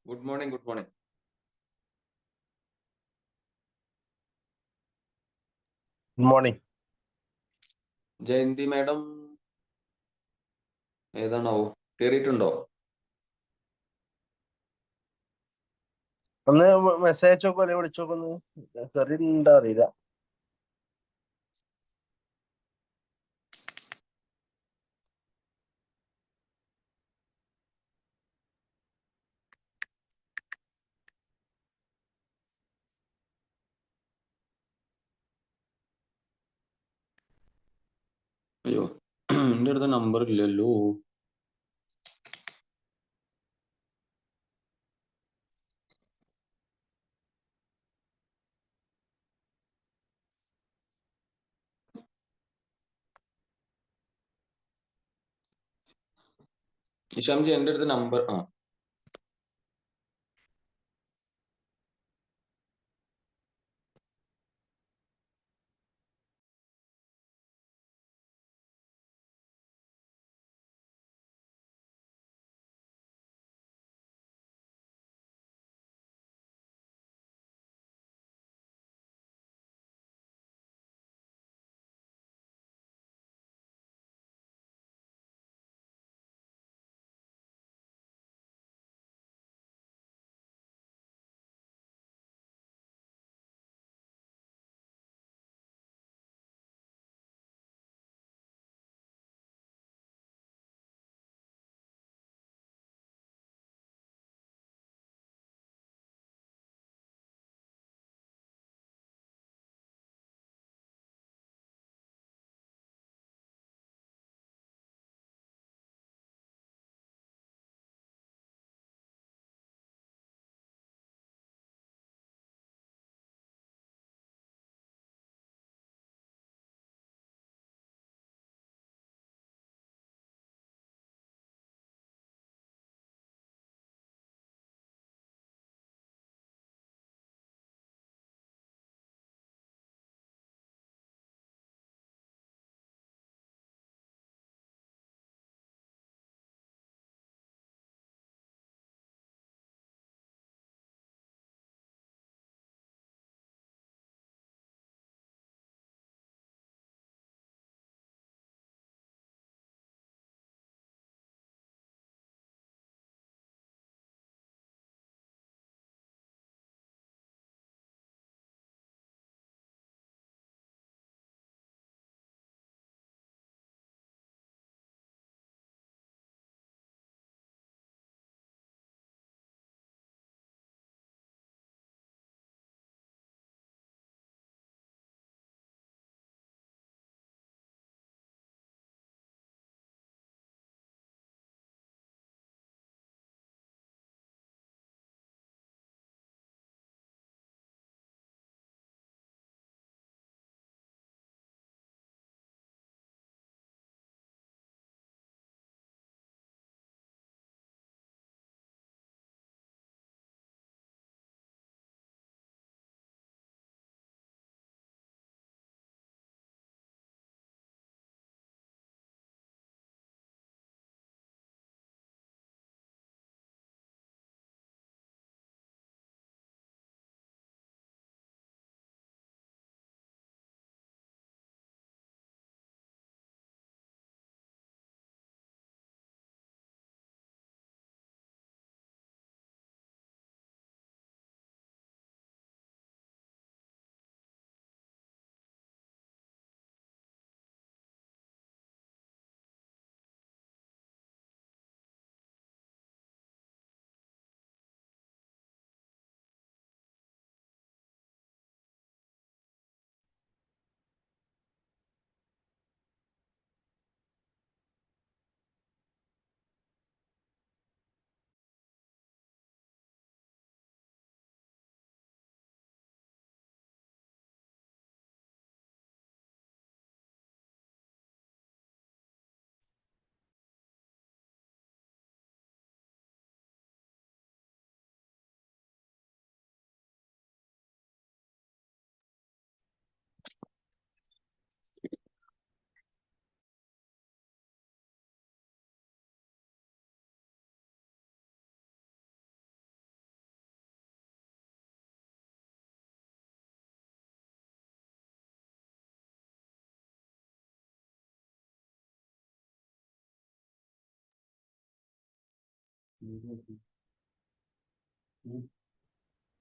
Good morning, good morning. Good morning. Jayanti madam ഏതാണാവോ കേറിയിട്ടുണ്ടോ? ഒന്ന് മെസ്സേജ് അയച്ചോക്കോ അല്ലെങ്കിൽ വിളിച്ചോക്കൊന്ന് കയറിയിട്ടുണ്ടോ അറിയില്ല. അയ്യോ എൻ്റെ അടുത്ത നമ്പർ ഇല്ലല്ലോ. നിഷാംജി എൻ്റെ അടുത്ത് നമ്പർ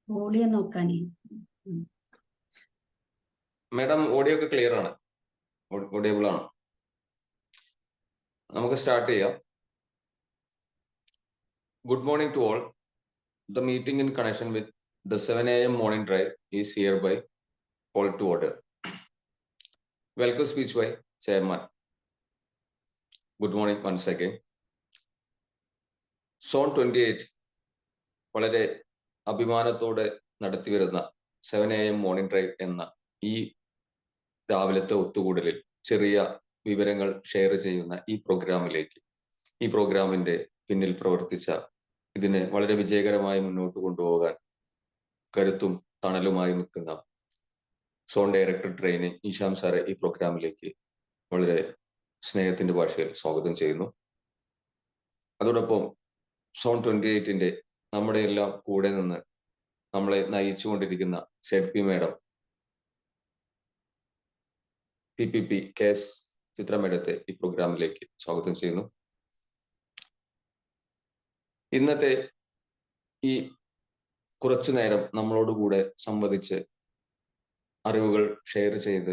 ഓളിയെ നോക്കാനേ. മാഡം ഓഡിയോ ഒക്കെ ക്ലിയർ ആണ്, ഓഡിയബിൾ ആണ്. നമുക്ക് സ്റ്റാർട്ട് ചെയ്യാം. Good morning to all. The meeting in connection with the 7 a.m. morning drive is hereby called to order. Welcome speech by Chairman. Good morning once again. Zone 28 വളരെ അഭിമാനത്തോടെ നടത്തി വരുന്ന 7 a.m. Morning drive എന്ന ഈ രാവിലത്തെ ഒത്തുകൂടലിൽ ചെറിയ വിവരങ്ങൾ ഷെയർ ചെയ്യുന്ന ഈ പ്രോഗ്രാമിന്റെ പിന്നിൽ പ്രവർത്തിച്ച, ഇതിനെ വളരെ വിജയകരമായി മുന്നോട്ട് കൊണ്ടുപോകാൻ കരുത്തും തണലുമായി നിൽക്കുന്ന സോൺ ഡയറക്ടർ ട്രെയിനിങ് ഈശാം സാറെ ഈ പ്രോഗ്രാമിലേക്ക് വളരെ സ്നേഹത്തിന്റെ ഭാഷയിൽ സ്വാഗതം ചെയ്യുന്നു. അതോടൊപ്പം സോൺ 28ന്റെ നമ്മുടെ എല്ലാം കൂടെ നിന്ന് നമ്മളെ നയിച്ചുകൊണ്ടിരിക്കുന്ന ZP മാഡം, PPP KS ചിത്ര മേഡത്തെ ഈ പ്രോഗ്രാമിലേക്ക് സ്വാഗതം ചെയ്യുന്നു. ഇന്നത്തെ ഈ കുറച്ചു നേരം നമ്മളോടുകൂടെ സംവദിച്ച് അറിവുകൾ ഷെയർ ചെയ്ത്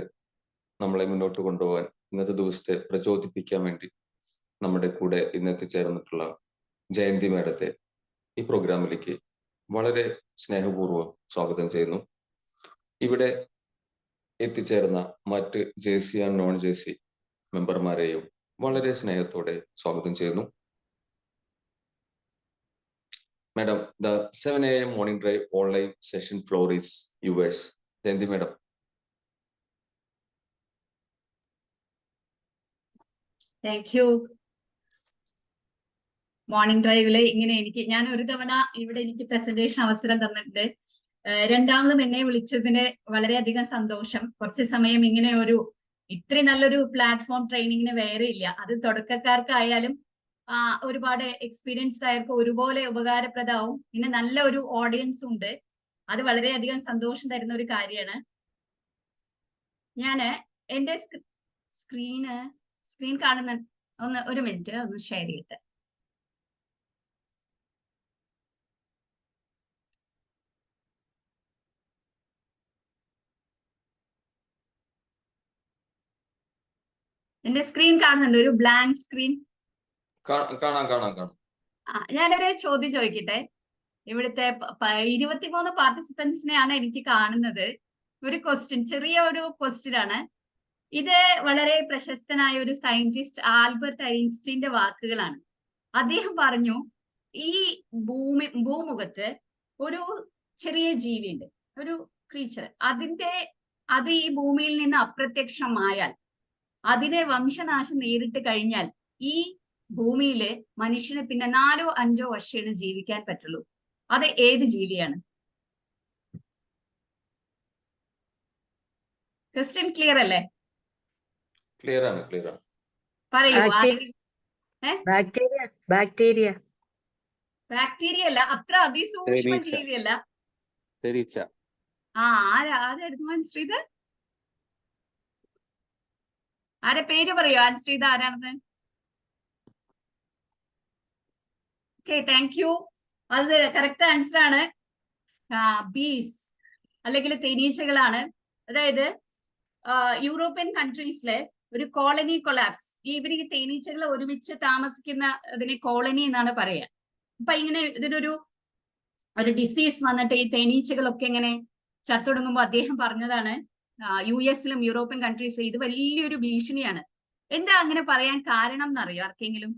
നമ്മളെ മുന്നോട്ട് കൊണ്ടുപോകാൻ, ഇന്നത്തെ ദിവസത്തെ പ്രചോദിപ്പിക്കാൻ വേണ്ടി നമ്മുടെ കൂടെ ഇന്നത്തെ ചേർന്നിട്ടുള്ള ജയന്തി മേഡത്തെ ഈ പ്രോഗ്രാമിലേക്ക് വളരെ സ്നേഹപൂർവ്വം സ്വാഗതം ചെയ്യുന്നു. ഇവിടെ എത്തിച്ചേർന്ന മറ്റ് JC ആൻഡ് നോൺ JC മെമ്പർമാരെയും വളരെ സ്നേഹത്തോടെ സ്വാഗതം ചെയ്യുന്നു. Madam, the 7 a.m. morning drive online session floor is yours. Jayanti Madam. Thank you. Morning ഡ്രൈവില് ഇങ്ങനെ ഞാൻ ഒരു തവണ ഇവിടെ എനിക്ക് പ്രസന്റേഷൻ അവസരം തന്നിട്ടുണ്ട്. രണ്ടാമതും എന്നെ വിളിച്ചതിന് വളരെയധികം സന്തോഷം. കുറച്ച് സമയം ഇങ്ങനെ ഇത്രയും നല്ലൊരു പ്ലാറ്റ്ഫോം ട്രെയിനിങ്ങിന് വേറെ ഇല്ല. അത് തുടക്കക്കാർക്കായാലും ഒരുപാട് എക്സ്പീരിയൻസ്ഡ് ആയവർക്ക് ഒരുപോലെ ഉപകാരപ്രദമാവും. പിന്നെ നല്ല ഒരു ഓഡിയൻസും ഉണ്ട്. അത് വളരെയധികം സന്തോഷം തരുന്ന ഒരു കാര്യമാണ്. ഞാന് എന്റെ സ്ക്രീൻ കാണുന്ന ഒരു മിനിറ്റ് ഒന്ന് ഷെയർ ചെയ്യട്ടെ. എന്റെ സ്ക്രീൻ കാണുന്നുണ്ട്, ഒരു ബ്ലാങ്ക് സ്ക്രീൻ. കാണാം. ഞാനൊരു ചോദ്യം ചോദിക്കട്ടെ. ഇവിടുത്തെ 23 പാർട്ടിസിപ്പൻസിനെയാണ് എനിക്ക് കാണുന്നത്. ഒരു ക്വസ്റ്റ്യൻ, ചെറിയ ഒരു ക്വസ്റ്റ്യൻ ആണ്. ഇത് വളരെ പ്രശസ്തനായ ഒരു സയന്റിസ്റ്റ് ആൽബർട്ട് ഐൻസ്റ്റീന്റെ വാക്കുകളാണ്. അദ്ദേഹം പറഞ്ഞു, ഈ ഭൂമുഖത്ത് ഒരു ചെറിയ ജീവിയുണ്ട്, ഒരു ക്രീച്ചർ. അത് ഈ ഭൂമിയിൽ നിന്ന് അപ്രത്യക്ഷമായാൽ, അതിനെ വംശനാശം നേരിട്ട് കഴിഞ്ഞാൽ ഈ ഭൂമിയിലെ മനുഷ്യന് പിന്നെ 4-5 വർഷമാണ് ജീവിക്കാൻ പറ്റുള്ളൂ. അത് ഏത് ജീവിയാണ്? ക്വസ്റ്റ്യൻ ക്ലിയർ അല്ലേ? ക്ലിയർ ആണ്. പറയൂ. ബാക്ടീരിയ അല്ല, അത്ര അതിസൂക്ഷ്മ ജീവിയല്ല. ആരായിരുന്നു ആൻസർ ചെയ്ത്? പേര് പറയൂ, ആൻസർ ചെയ്ത് ആരാണെന്ന്? Okay, thank you. അത് കറക്റ്റ് ആൻസർ ആണ്. ബീസ് അല്ലെങ്കിൽ തേനീച്ചകളാണ്. അതായത് യൂറോപ്യൻ കൺട്രീസിലെ ഒരു കോളനി കൊളാപ്സ്, ഇവര് ഈ തേനീച്ചകൾ ഒരുമിച്ച് താമസിക്കുന്ന അതിനെ കോളനി എന്നാണ് പറയുക. അപ്പൊ ഇങ്ങനെ ഇതിനൊരു ഡിസീസ് വന്നിട്ട് ഈ തേനീച്ചകളൊക്കെ ഇങ്ങനെ ചത്തൊടുങ്ങുമ്പോ അദ്ദേഹം പറഞ്ഞതാണ്, US-ലും യൂറോപ്യൻ കൺട്രീസിലും ഇത് വലിയൊരു ഭീഷണിയാണ്. എന്താ അങ്ങനെ പറയാൻ കാരണം എന്നറിയോ ആർക്കെങ്കിലും?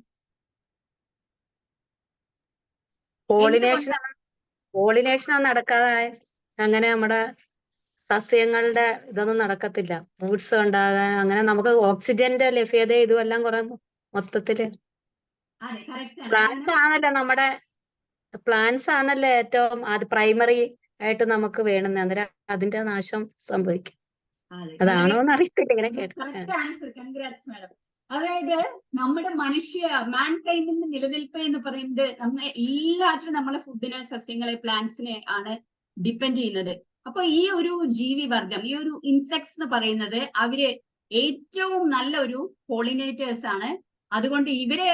പോളിനേഷൻ നടക്കാതെ അങ്ങനെ നമ്മുടെ സസ്യങ്ങളുടെ ഇതൊന്നും നടക്കത്തില്ല. ഫ്രൂട്ട്സ് ഉണ്ടാകാൻ, അങ്ങനെ നമുക്ക് ഓക്സിജന്റെ ലഭ്യത ഇതുമെല്ലാം കുറെ മൊത്തത്തില് പ്ലാന്റ്സ് ആണല്ലോ ഏറ്റവും പ്രൈമറി ആയിട്ട് നമുക്ക് വേണമെന്ന്. അന്നേരം അതിന്റെ നാശം സംഭവിക്കും. അതാണോന്ന് അറിയത്തില്ല, ഇങ്ങനെ കേട്ടു. അതായത് നമ്മുടെ മാൻകൈൻഡിന്റെ നിലനിൽപ്പ് എന്ന് പറയുന്നത് എല്ലാറ്റിനും നമ്മളെ ഫുഡിനെ, സസ്യങ്ങളെ, പ്ലാന്റ്സിനെ ആണ് ഡിപ്പെൻഡ് ചെയ്യുന്നത്. അപ്പൊ ഈ ഒരു ജീവിവർഗം, ഈ ഒരു ഇൻസെക്ട്സ് എന്ന് പറയുന്നത് അവര് ഏറ്റവും നല്ല ഒരു പോളിനേറ്റേഴ്സ് ആണ്. അതുകൊണ്ട് ഇവരെ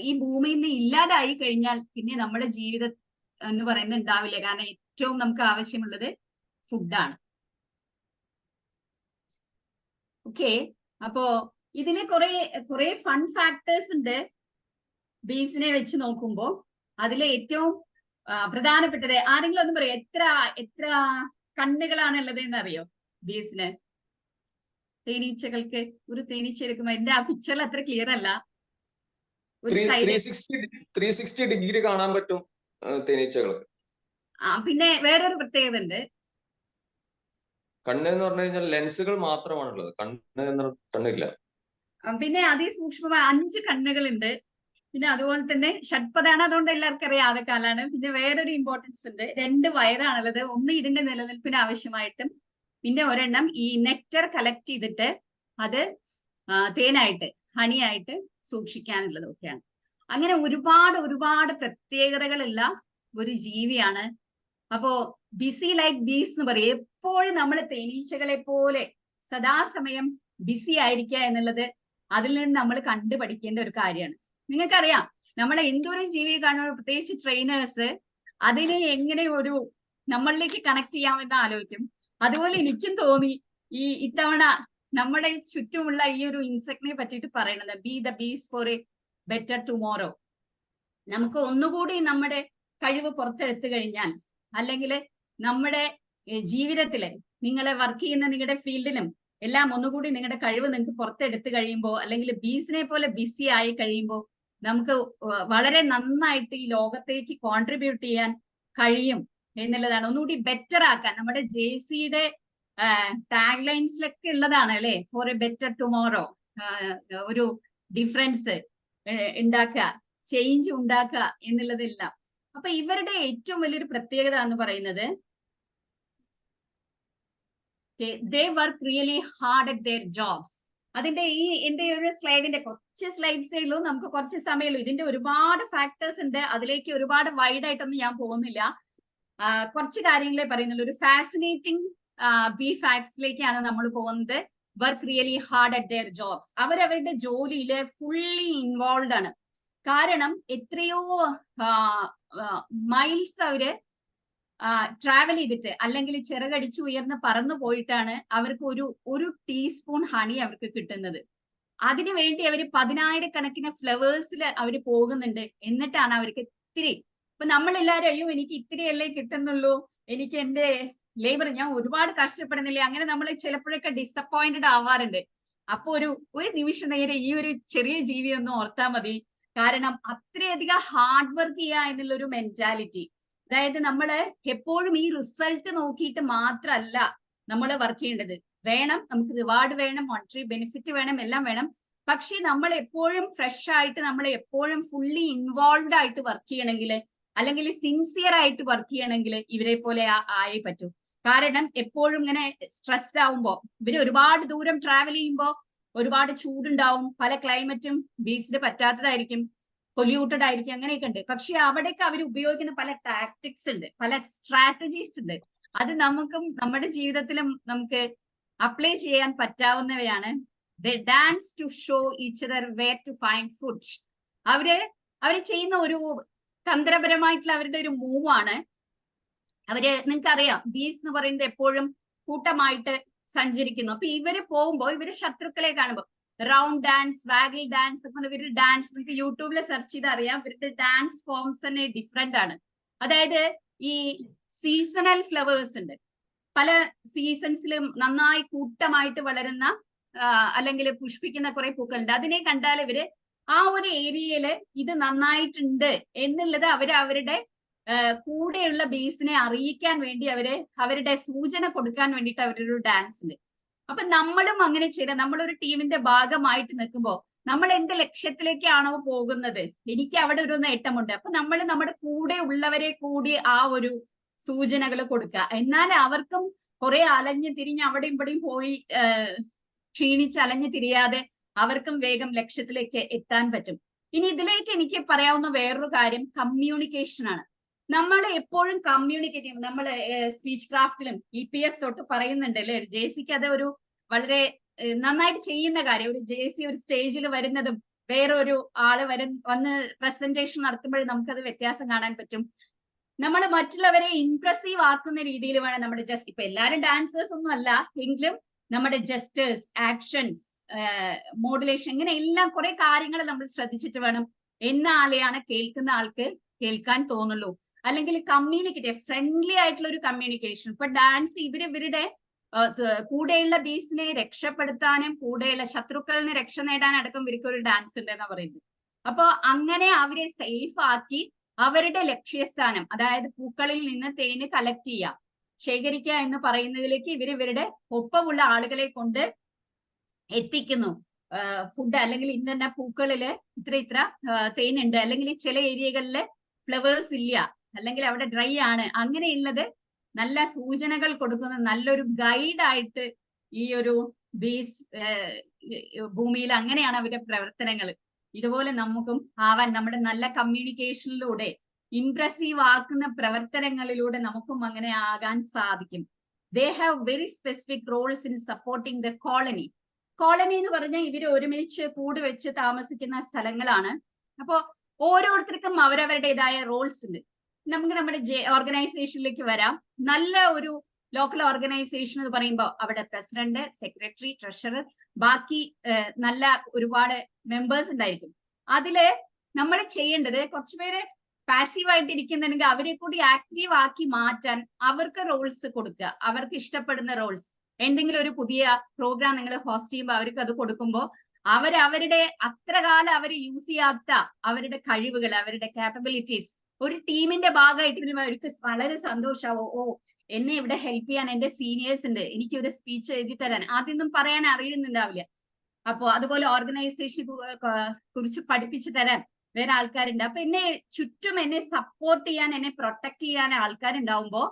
ഈ ഭൂമിയിൽ നിന്ന് ഇല്ലാതായി കഴിഞ്ഞാൽ പിന്നെ നമ്മുടെ ജീവിതം എന്ന് പറയുന്നത് ഉണ്ടാവില്ല. കാരണം ഏറ്റവും നമുക്ക് ആവശ്യമുള്ളത് ഫുഡാണ്. ഓക്കെ, അപ്പോ ഇതിന് കുറെ ഫൺ ഫാക്ടേഴ്സ് ഉണ്ട് ബീസിനെ വെച്ച് നോക്കുമ്പോൾ. അതിലെ ഏറ്റവും പ്രധാനപ്പെട്ടത് ആരെങ്കിലും ഒന്ന് പറയോ, എത്ര കണ്ണുകളാണ് ഉള്ളത് എന്ന് അറിയോ ബീസിന്? തേനീച്ചകൾക്ക് ഒരു തേനീച്ച എടുക്കുമ്പോ എന്റെ ആ പിക്ചറിൽ അത്ര ക്ലിയർ അല്ല. 360 ഡിഗ്രി കാണാൻ പറ്റും തേനീച്ചകൾക്ക്. പിന്നെ വേറൊരു പ്രത്യേകത ഉണ്ട്. കണ്ണ് എന്ന് പറഞ്ഞു കഴിഞ്ഞാൽ ലെൻസുകൾ മാത്രമാണുള്ളത്, കണ്ണില്ല. പിന്നെ അതിസൂക്ഷ്മമായ 5 കണ്ണുകളുണ്ട്. പിന്നെ അതുപോലെ തന്നെ ഷഡ്പദാണ്, അതുകൊണ്ട് എല്ലാവർക്കും അറിയാം ആദ്യ കാലാണ്. പിന്നെ വേറൊരു ഇമ്പോർട്ടൻസ് ഉണ്ട്, 2 വയറാണുള്ളത്. ഒന്ന് ഇതിന്റെ നിലനിൽപ്പിന് ആവശ്യമായിട്ടും, പിന്നെ ഒരെണ്ണം ഈ നെക്ടർ കളക്ട് ചെയ്തിട്ട് അത് തേനായിട്ട് ഹണിയായിട്ട് സൂക്ഷിക്കാനുള്ളത് ഒക്കെയാണ്. അങ്ങനെ ഒരുപാട് പ്രത്യേകതകളുള്ള ഒരു ജീവിയാണ്. അപ്പോ ബിസി ലൈക്ക് ബീസ് എന്ന് പറയും. എപ്പോഴും നമ്മൾ തേനീച്ചകളെ പോലെ സദാസമയം ബിസി ആയിരിക്കുക എന്നുള്ളത് അതിൽ നിന്ന് നമ്മൾ കണ്ടുപഠിക്കേണ്ട ഒരു കാര്യമാണ്. നിങ്ങൾക്കറിയാം, നമ്മളെ എന്തൊരു ജീവിയെ കാണുമ്പോൾ പ്രത്യേകിച്ച് ട്രെയിനേഴ്സ് അതിനെ എങ്ങനെ ഒരു നമ്മളിലേക്ക് കണക്ട് ചെയ്യാമെന്ന് ആലോചിക്കും. അതുപോലെ എനിക്കും തോന്നി ഇത്തവണ നമ്മുടെ ചുറ്റുമുള്ള ഈ ഒരു ഇൻസെക്ടിനെ പറ്റിയിട്ട് പറയണത്, be the bees for a better tomorrow. നമുക്ക് ഒന്നുകൂടി നമ്മുടെ കഴിവ് പുറത്തെടുത്തു കഴിഞ്ഞാൽ, അല്ലെങ്കിൽ നമ്മുടെ ജീവിതത്തില് നിങ്ങളെ വർക്ക് ചെയ്യുന്ന നിങ്ങളുടെ ഫീൽഡിലും എല്ലാം ഒന്നുകൂടി നിങ്ങളുടെ കഴിവ് നിങ്ങൾക്ക് പുറത്തെടുത്തു കഴിയുമ്പോൾ, അല്ലെങ്കിൽ ബീസിനെ പോലെ ബിസി ആയി കഴിയുമ്പോൾ നമുക്ക് വളരെ നന്നായിട്ട് ഈ ലോകത്തേക്ക് കോൺട്രിബ്യൂട്ട് ചെയ്യാൻ കഴിയും എന്നുള്ളതാണ്. ഒന്നുകൂടി ബെറ്റർ ആക്കാൻ നമ്മുടെ JCയുടെ ടാഗ് ലൈൻസിലൊക്കെ ഉള്ളതാണ് അല്ലെ, ഫോർ എ ബെറ്റർ ടുമോറോ. ഒരു ഡിഫറൻസ് ഉണ്ടാക്കുക, ചേഞ്ച് ഉണ്ടാക്കുക എന്നുള്ളതെല്ലാം. അപ്പൊ ഇവരുടെ ഏറ്റവും വലിയൊരു പ്രത്യേകത എന്ന് പറയുന്നത്, they work really hard at their jobs. അതിന്റെ എന്റെ ഒരു സ്ലൈഡിന്റെ കുറച്ച് സ്ലൈഡ്സേ ഉള്ളൂ, നമുക്ക് കുറച്ച് സമയമുള്ളൂ. ഇതിന്റെ ഒരുപാട് ഫാക്ടേഴ്സ് ഉണ്ട്, അതിലേക്ക് ഒരുപാട് വൈഡ് ആയിട്ടൊന്നും ഞാൻ പോകുന്നില്ല. കുറച്ച് കാര്യങ്ങളെ പറയുന്നുള്ളൂ. ഒരു ഫാസിനേറ്റിംഗ് ബി ഫാക്ട്സിലേക്കാണ് നമ്മൾ പോകുന്നത്. Work really hard at there jobs. അവരവരുടെ ജോലിയിൽ ഫുള്ളി ഇൻവോൾവ് ആണ്. കാരണം എത്രയോ മൈൽസ് അവര് ട്രാവൽ ചെയ്തിട്ട്, അല്ലെങ്കിൽ ചിറകടിച്ചു ഉയർന്ന് പറന്നു പോയിട്ടാണ് അവർക്ക് ഒരു ടീസ്പൂൺ ഹണി അവർക്ക് കിട്ടുന്നത്. അതിനു വേണ്ടി അവര് 10,000 ഫ്ലവേഴ്സിൽ അവര് പോകുന്നുണ്ട്. എന്നിട്ടാണ് അവർക്ക് ഇത്തിരി, ഇപ്പൊ നമ്മളെല്ലാരും അയ്യോ എനിക്ക് ഇത്തിരിയല്ലേ കിട്ടുന്നുള്ളൂ, എനിക്ക് എന്റെ ലേബർ, ഞാൻ ഒരുപാട് കഷ്ടപ്പെടുന്നില്ലേ, അങ്ങനെ നമ്മൾ ചിലപ്പോഴൊക്കെ ഡിസപ്പോയിന്റഡ് ആവാറുണ്ട്. അപ്പൊ ഒരു നിമിഷം നേരെ ഈ ഒരു ചെറിയ ജീവി ഒന്ന് ഓർത്താൽ മതി. കാരണം അത്രയധികം ഹാർഡ് വർക്ക് ചെയ്യുക എന്നുള്ള ഒരു മെന്റാലിറ്റി. അതായത് നമ്മള് എപ്പോഴും ഈ റിസൾട്ട് നോക്കിയിട്ട് മാത്രമല്ല നമ്മൾ വർക്ക് ചെയ്യേണ്ടത്. വേണം, നമുക്ക് റിവാർഡ് വേണം, മോണിറ്ററി ബെനിഫിറ്റ് വേണം, എല്ലാം വേണം. പക്ഷെ നമ്മൾ എപ്പോഴും ഫ്രഷ് ആയിട്ട്, നമ്മൾ എപ്പോഴും ഫുള്ളി ഇൻവോൾവ്ഡ് ആയിട്ട് വർക്ക് ചെയ്യണമെങ്കിൽ, അല്ലെങ്കിൽ സിൻസിയർ ആയിട്ട് വർക്ക് ചെയ്യണമെങ്കിൽ ഇവരെ പോലെ ആയേ പറ്റൂ. കാരണം എപ്പോഴും ഇങ്ങനെ സ്ട്രെസ്ഡ് ആവുമ്പോ, ഇവര് ഒരുപാട് ദൂരം ട്രാവൽ ചെയ്യുമ്പോൾ ഒരുപാട് ചൂടുണ്ടാവും, പല ക്ലൈമറ്റും ബീസിന് പറ്റാത്തതായിരിക്കും, പൊല്യൂട്ടഡ് ആയിരിക്കും, അങ്ങനെയൊക്കെ ഉണ്ട്. പക്ഷെ അവിടേക്ക് അവർ ഉപയോഗിക്കുന്ന പല ടാക്ടിക്സ് ഉണ്ട്, പല സ്ട്രാറ്റജീസ് ഉണ്ട്. അത് നമുക്കും നമ്മുടെ ജീവിതത്തിലും നമുക്ക് അപ്ലൈ ചെയ്യാൻ പറ്റാവുന്നവയാണ്. They dance to show each other where to find food. അവര് ചെയ്യുന്ന ഒരു തന്ത്രപരമായിട്ടുള്ള അവരുടെ ഒരു മൂവാണ്. നിങ്ങൾക്കറിയാം, ബീസ് എന്ന് പറയുന്നത് എപ്പോഴും കൂട്ടമായിട്ട് സഞ്ചരിക്കുന്നു. അപ്പൊ ഇവര് പോകുമ്പോൾ ഇവര് ശത്രുക്കളെ കാണുമ്പോൾ റൗണ്ട് ഡാൻസ്, വാഗിൾ ഡാൻസ്, ഇവരുടെ ഡാൻസ് നിങ്ങൾക്ക് യൂട്യൂബിൽ സെർച്ച് ചെയ്ത് അറിയാം. ഇവരുടെ ഡാൻസ് ഫോംസ് തന്നെ ഡിഫറെന്റ് ആണ്. അതായത് ഈ സീസണൽ ഫ്ലവേഴ്സ് ഉണ്ട്, പല സീസൺസിലും നന്നായി കൂട്ടമായിട്ട് വളരുന്ന അല്ലെങ്കിൽ പുഷ്പിക്കുന്ന കുറെ പൂക്കളുണ്ട്. അതിനെ കണ്ടാൽ ഇവര് ആ ഒരു ഏരിയയില് ഇത് നന്നായിട്ടുണ്ട് എന്നുള്ളത് അവരുടെ കൂടെയുള്ള ബീസിനെ അറിയിക്കാൻ വേണ്ടി അവരുടെ സൂചന കൊടുക്കാൻ വേണ്ടിയിട്ട് അവരൊരു ഡാൻസ് ഉണ്ട്. അപ്പൊ നമ്മളും അങ്ങനെ ചെയ്യണം. നമ്മളൊരു ടീമിന്റെ ഭാഗമായിട്ട് നിൽക്കുമ്പോൾ നമ്മൾ എന്ത് ലക്ഷ്യത്തിലേക്കാണോ പോകുന്നത്, എനിക്ക് അവിടെ ഒരു നേട്ടമുണ്ട്, അപ്പൊ നമ്മൾ നമ്മുടെ കൂടെ ഉള്ളവരെ കൂടി ആ ഒരു സൂചനകൾ കൊടുക്കുക. എന്നാൽ അവർക്കും കുറെ അലഞ്ഞു തിരിഞ്ഞ് അവിടെയും ഇവിടെയും പോയി ക്ഷീണിച്ച് അലഞ്ഞു തിരിയാതെ അവർക്കും വേഗം ലക്ഷ്യത്തിലേക്ക് എത്താൻ പറ്റും. ഇനി ഇതിലേക്ക് എനിക്ക് പറയാവുന്ന വേറൊരു കാര്യം കമ്മ്യൂണിക്കേഷൻ ആണ്. നമ്മൾ എപ്പോഴും കമ്മ്യൂണിക്കേറ്റ് ചെയ്യും. നമ്മൾ സ്പീച്ച് ക്രാഫ്റ്റിലും EPS തൊട്ട് പറയുന്നുണ്ട് അല്ലെ, JCക്ക് അത് ഒരു വളരെ നന്നായിട്ട് ചെയ്യുന്ന കാര്യം. ഒരു JC ഒരു സ്റ്റേജിൽ വരുന്നതും വേറൊരു ആള് വന്ന് പ്രസന്റേഷൻ നടത്തുമ്പോൾ നമുക്കത് വ്യത്യാസം കാണാൻ പറ്റും. നമ്മൾ മറ്റുള്ളവരെ ഇംപ്രസീവ് ആക്കുന്ന രീതിയിൽ വേണം നമ്മുടെ ജസ്റ്റ്, ഇപ്പൊ എല്ലാവരും ഡാൻസേഴ്സ് ഒന്നും അല്ല എങ്കിലും നമ്മുടെ ജസ്റ്റേഴ്സ്, ആക്ഷൻസ്, മോഡുലേഷൻ, ഇങ്ങനെ എല്ലാം കുറെ കാര്യങ്ങൾ നമ്മൾ ശ്രദ്ധിച്ചിട്ട് വേണം എന്നാലെയാണ് കേൾക്കുന്ന ആൾക്ക് കേൾക്കാൻ തോന്നുള്ളൂ. അല്ലെങ്കിൽ കമ്മ്യൂണിക്കേറ്റ്, ഫ്രണ്ട്ലി ആയിട്ടുള്ള ഒരു കമ്മ്യൂണിക്കേഷൻ. ഇപ്പൊ ഡാൻസ് ഇവരുടെ കൂടെയുള്ള ബീസിനെ രക്ഷപ്പെടുത്താനും കൂടെയുള്ള ശത്രുക്കളിന് രക്ഷ നേടാനടക്കം ഇവർക്ക് ഒരു ഡാൻസ് ഉണ്ട് എന്നാ പറയുന്നത്. അപ്പൊ അങ്ങനെ അവരെ സേഫ് ആക്കി അവരുടെ ലക്ഷ്യസ്ഥാനം, അതായത് പൂക്കളിൽ നിന്ന് തേന് കളക്ട് ചെയ്യുക, ശേഖരിക്കുക എന്ന് പറയുന്നതിലേക്ക് ഇവരുടെ ഒപ്പമുള്ള ആളുകളെ കൊണ്ട് എത്തിക്കുന്നു. ഫുഡ് അല്ലെങ്കിൽ ഇന്ന പൂക്കളില് ഇത്ര തേനുണ്ട്, അല്ലെങ്കിൽ ചില ഏരിയകളില് ഫ്ലവേഴ്സ് ഇല്ല, അല്ലെങ്കിൽ അവിടെ ഡ്രൈ ആണ്, അങ്ങനെയുള്ളത് നല്ല സൂചനകൾ കൊടുക്കുന്ന നല്ലൊരു ഗൈഡായിട്ട് ഈ ഒരു ബീസ് ഭൂമിയിൽ അങ്ങനെയാണ് അവരുടെ പ്രവർത്തനങ്ങൾ. ഇതുപോലെ നമുക്കും ആവാൻ, നമ്മുടെ നല്ല കമ്മ്യൂണിക്കേഷനിലൂടെ ഇംപ്രസീവ് ആക്കുന്ന പ്രവർത്തനങ്ങളിലൂടെ നമുക്കും അങ്ങനെ ആകാൻ സാധിക്കും. They have very specific Rolls in supporting the colony. Colony എന്ന് പറഞ്ഞാൽ ഇവർ ഒരുമിച്ച് കൂട് വെച്ച് താമസിക്കുന്ന സ്ഥലങ്ങളാണ്. അപ്പോ ഓരോരുത്തർക്കും അവരവരുടേതായ റോൾസ് ഉണ്ട്. നമുക്ക് നമ്മുടെ ഓർഗനൈസേഷനിലേക്ക് വരാം. നല്ല ഒരു ലോക്കൽ ഓർഗനൈസേഷൻ എന്ന് പറയുമ്പോൾ അവിടെ പ്രസിഡന്റ്, സെക്രട്ടറി, ട്രഷറർ, ബാക്കി നല്ല ഒരുപാട് മെമ്പേഴ്സ് ഉണ്ടായിരിക്കും. അതില് നമ്മൾ ചെയ്യേണ്ടത് കുറച്ചുപേര് പാസീവായിട്ട് ഇരിക്കുന്നുണ്ടെങ്കിൽ അവരെ കൂടി ആക്റ്റീവ് ആക്കി മാറ്റാൻ അവർക്ക് റോൾസ് കൊടുക്കുക. അവർക്ക് ഇഷ്ടപ്പെടുന്ന റോൾസ്, എന്തെങ്കിലും ഒരു പുതിയ പ്രോഗ്രാം നിങ്ങൾ ഹോസ്റ്റ് ചെയ്യുമ്പോൾ അവർക്ക് അത് കൊടുക്കുമ്പോൾ അവരുടെ അത്ര കാലം അവർ യൂസ് ചെയ്യാത്ത അവരുടെ കഴിവുകൾ, അവരുടെ കാപ്പബിലിറ്റീസ് ഒരു ടീമിന്റെ ഭാഗമായിട്ട് വരുമ്പോൾ അവർക്ക് വളരെ സന്തോഷമാവോ, ഓ എന്നെ ഇവിടെ ഹെൽപ്പ് ചെയ്യാൻ എന്റെ സീനിയേഴ്സ് ഉണ്ട്, എനിക്ക് ഒരു സ്പീച്ച് എഴുതി തരാൻ, ആദ്യമൊന്നും പറയാൻ അറിയുന്നുണ്ടാവില്ല. അപ്പോ അതുപോലെ ഓർഗനൈസേഷൻ കുറിച്ച് പഠിപ്പിച്ചു തരാൻ വേറെ ആൾക്കാരുണ്ട്. അപ്പൊ എന്നെ ചുറ്റും എന്നെ സപ്പോർട്ട് ചെയ്യാൻ, എന്നെ പ്രൊട്ടക്ട് ചെയ്യാൻ ആൾക്കാരുണ്ടാവുമ്പോ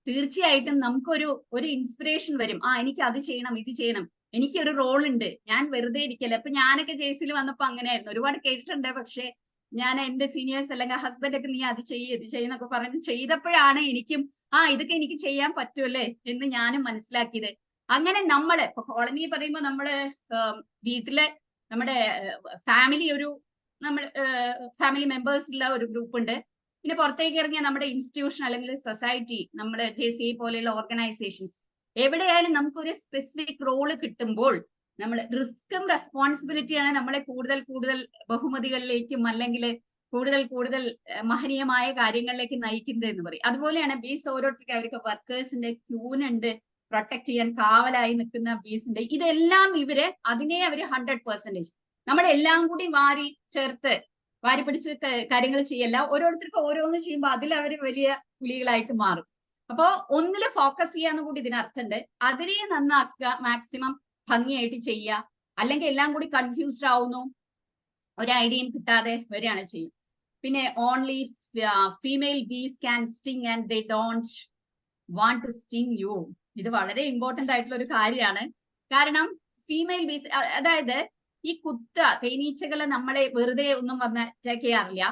തീർച്ചയായിട്ടും നമുക്കൊരു ഇൻസ്പിറേഷൻ വരും. എനിക്ക് അത് ചെയ്യണം, ഇത് ചെയ്യണം, എനിക്കൊരു റോൾ ഉണ്ട്, ഞാൻ വെറുതെ ഇരിക്കല്ല. അപ്പൊ ഞാനൊക്കെ ജേസിൽ വന്നപ്പോ അങ്ങനെയായിരുന്നു, ഒരുപാട് കേട്ടിട്ടുണ്ട്. പക്ഷെ ഞാൻ എന്റെ സീനിയേഴ്സ് അല്ലെങ്കിൽ ഹസ്ബൻഡ് ഒക്കെ നീ അത് ചെയ്യ് ഇത് ചെയ്യുന്നൊക്കെ പറഞ്ഞ് ചെയ്തപ്പോഴാണ് എനിക്കും ഇതൊക്കെ എനിക്ക് ചെയ്യാൻ പറ്റുമല്ലേ എന്ന് ഞാനും മനസ്സിലാക്കിയത്. അങ്ങനെ നമ്മള് ഇപ്പൊ കോളനി പറയുമ്പോൾ നമ്മള് വീട്ടിലെ നമ്മുടെ ഫാമിലി ഫാമിലി മെമ്പേഴ്സ് ഉള്ള ഒരു ഗ്രൂപ്പ് ഉണ്ട്. പിന്നെ പുറത്തേക്ക് ഇറങ്ങിയ നമ്മുടെ ഇൻസ്റ്റിറ്റ്യൂഷൻ അല്ലെങ്കിൽ സൊസൈറ്റി, നമ്മുടെ JCI പോലെയുള്ള ഓർഗനൈസേഷൻസ്, എവിടെയായാലും നമുക്കൊരു സ്പെസിഫിക് റോള് കിട്ടുമ്പോൾ നമ്മൾ റിസ്ക്കും റെസ്പോൺസിബിലിറ്റിയാണ് നമ്മളെ കൂടുതൽ ബഹുമതികളിലേക്കും അല്ലെങ്കിൽ കൂടുതൽ മഹനീയമായ കാര്യങ്ങളിലേക്ക് നയിക്കുന്നത് എന്ന് പറയും. അതുപോലെയാണ് ബീസ് ഓരോരുത്തർക്ക് അവർക്ക് വർക്കേഴ്സിന്റെ ക്യൂനുണ്ട്, പ്രൊട്ടക്ട് ചെയ്യാൻ കാവലായി നിൽക്കുന്ന ബീസിന്റെ, ഇതെല്ലാം അതിനെ അവര് 100% നമ്മളെല്ലാം കൂടി വാരി പിടിച്ച് കാര്യങ്ങൾ ചെയ്യല്ല. ഓരോരുത്തർക്ക് ഓരോന്ന് ചെയ്യുമ്പോൾ അതിൽ അവർ വലിയ പുലികളായിട്ട് മാറും. അപ്പോ ഒന്നില് ഫോക്കസ് ചെയ്യാന്ന് കൂടി ഇതിനർത്ഥമുണ്ട്. അതിനെ നന്നാക്കുക, മാക്സിമം ഭംഗിയായിട്ട് ചെയ്യുക. അല്ലെങ്കിൽ എല്ലാം കൂടി കൺഫ്യൂസ്ഡ് ആവുന്നു, ഒരു ഐഡിയയും കിട്ടാതെ വരികയാണ് ചെയ്യുന്നത്. പിന്നെ only female bees can sting and they don't want to sting you. ഇത് വളരെ ഇമ്പോർട്ടന്റ് ആയിട്ടുള്ള ഒരു കാര്യമാണ്. കാരണം ഫീമെയിൽ ബീസ്, അതായത് ഈ തേനീച്ചകളെ നമ്മളെ വെറുതെ ഒന്നും വന്ന് അറ്റാക്ക് ചെയ്യാറില്ല.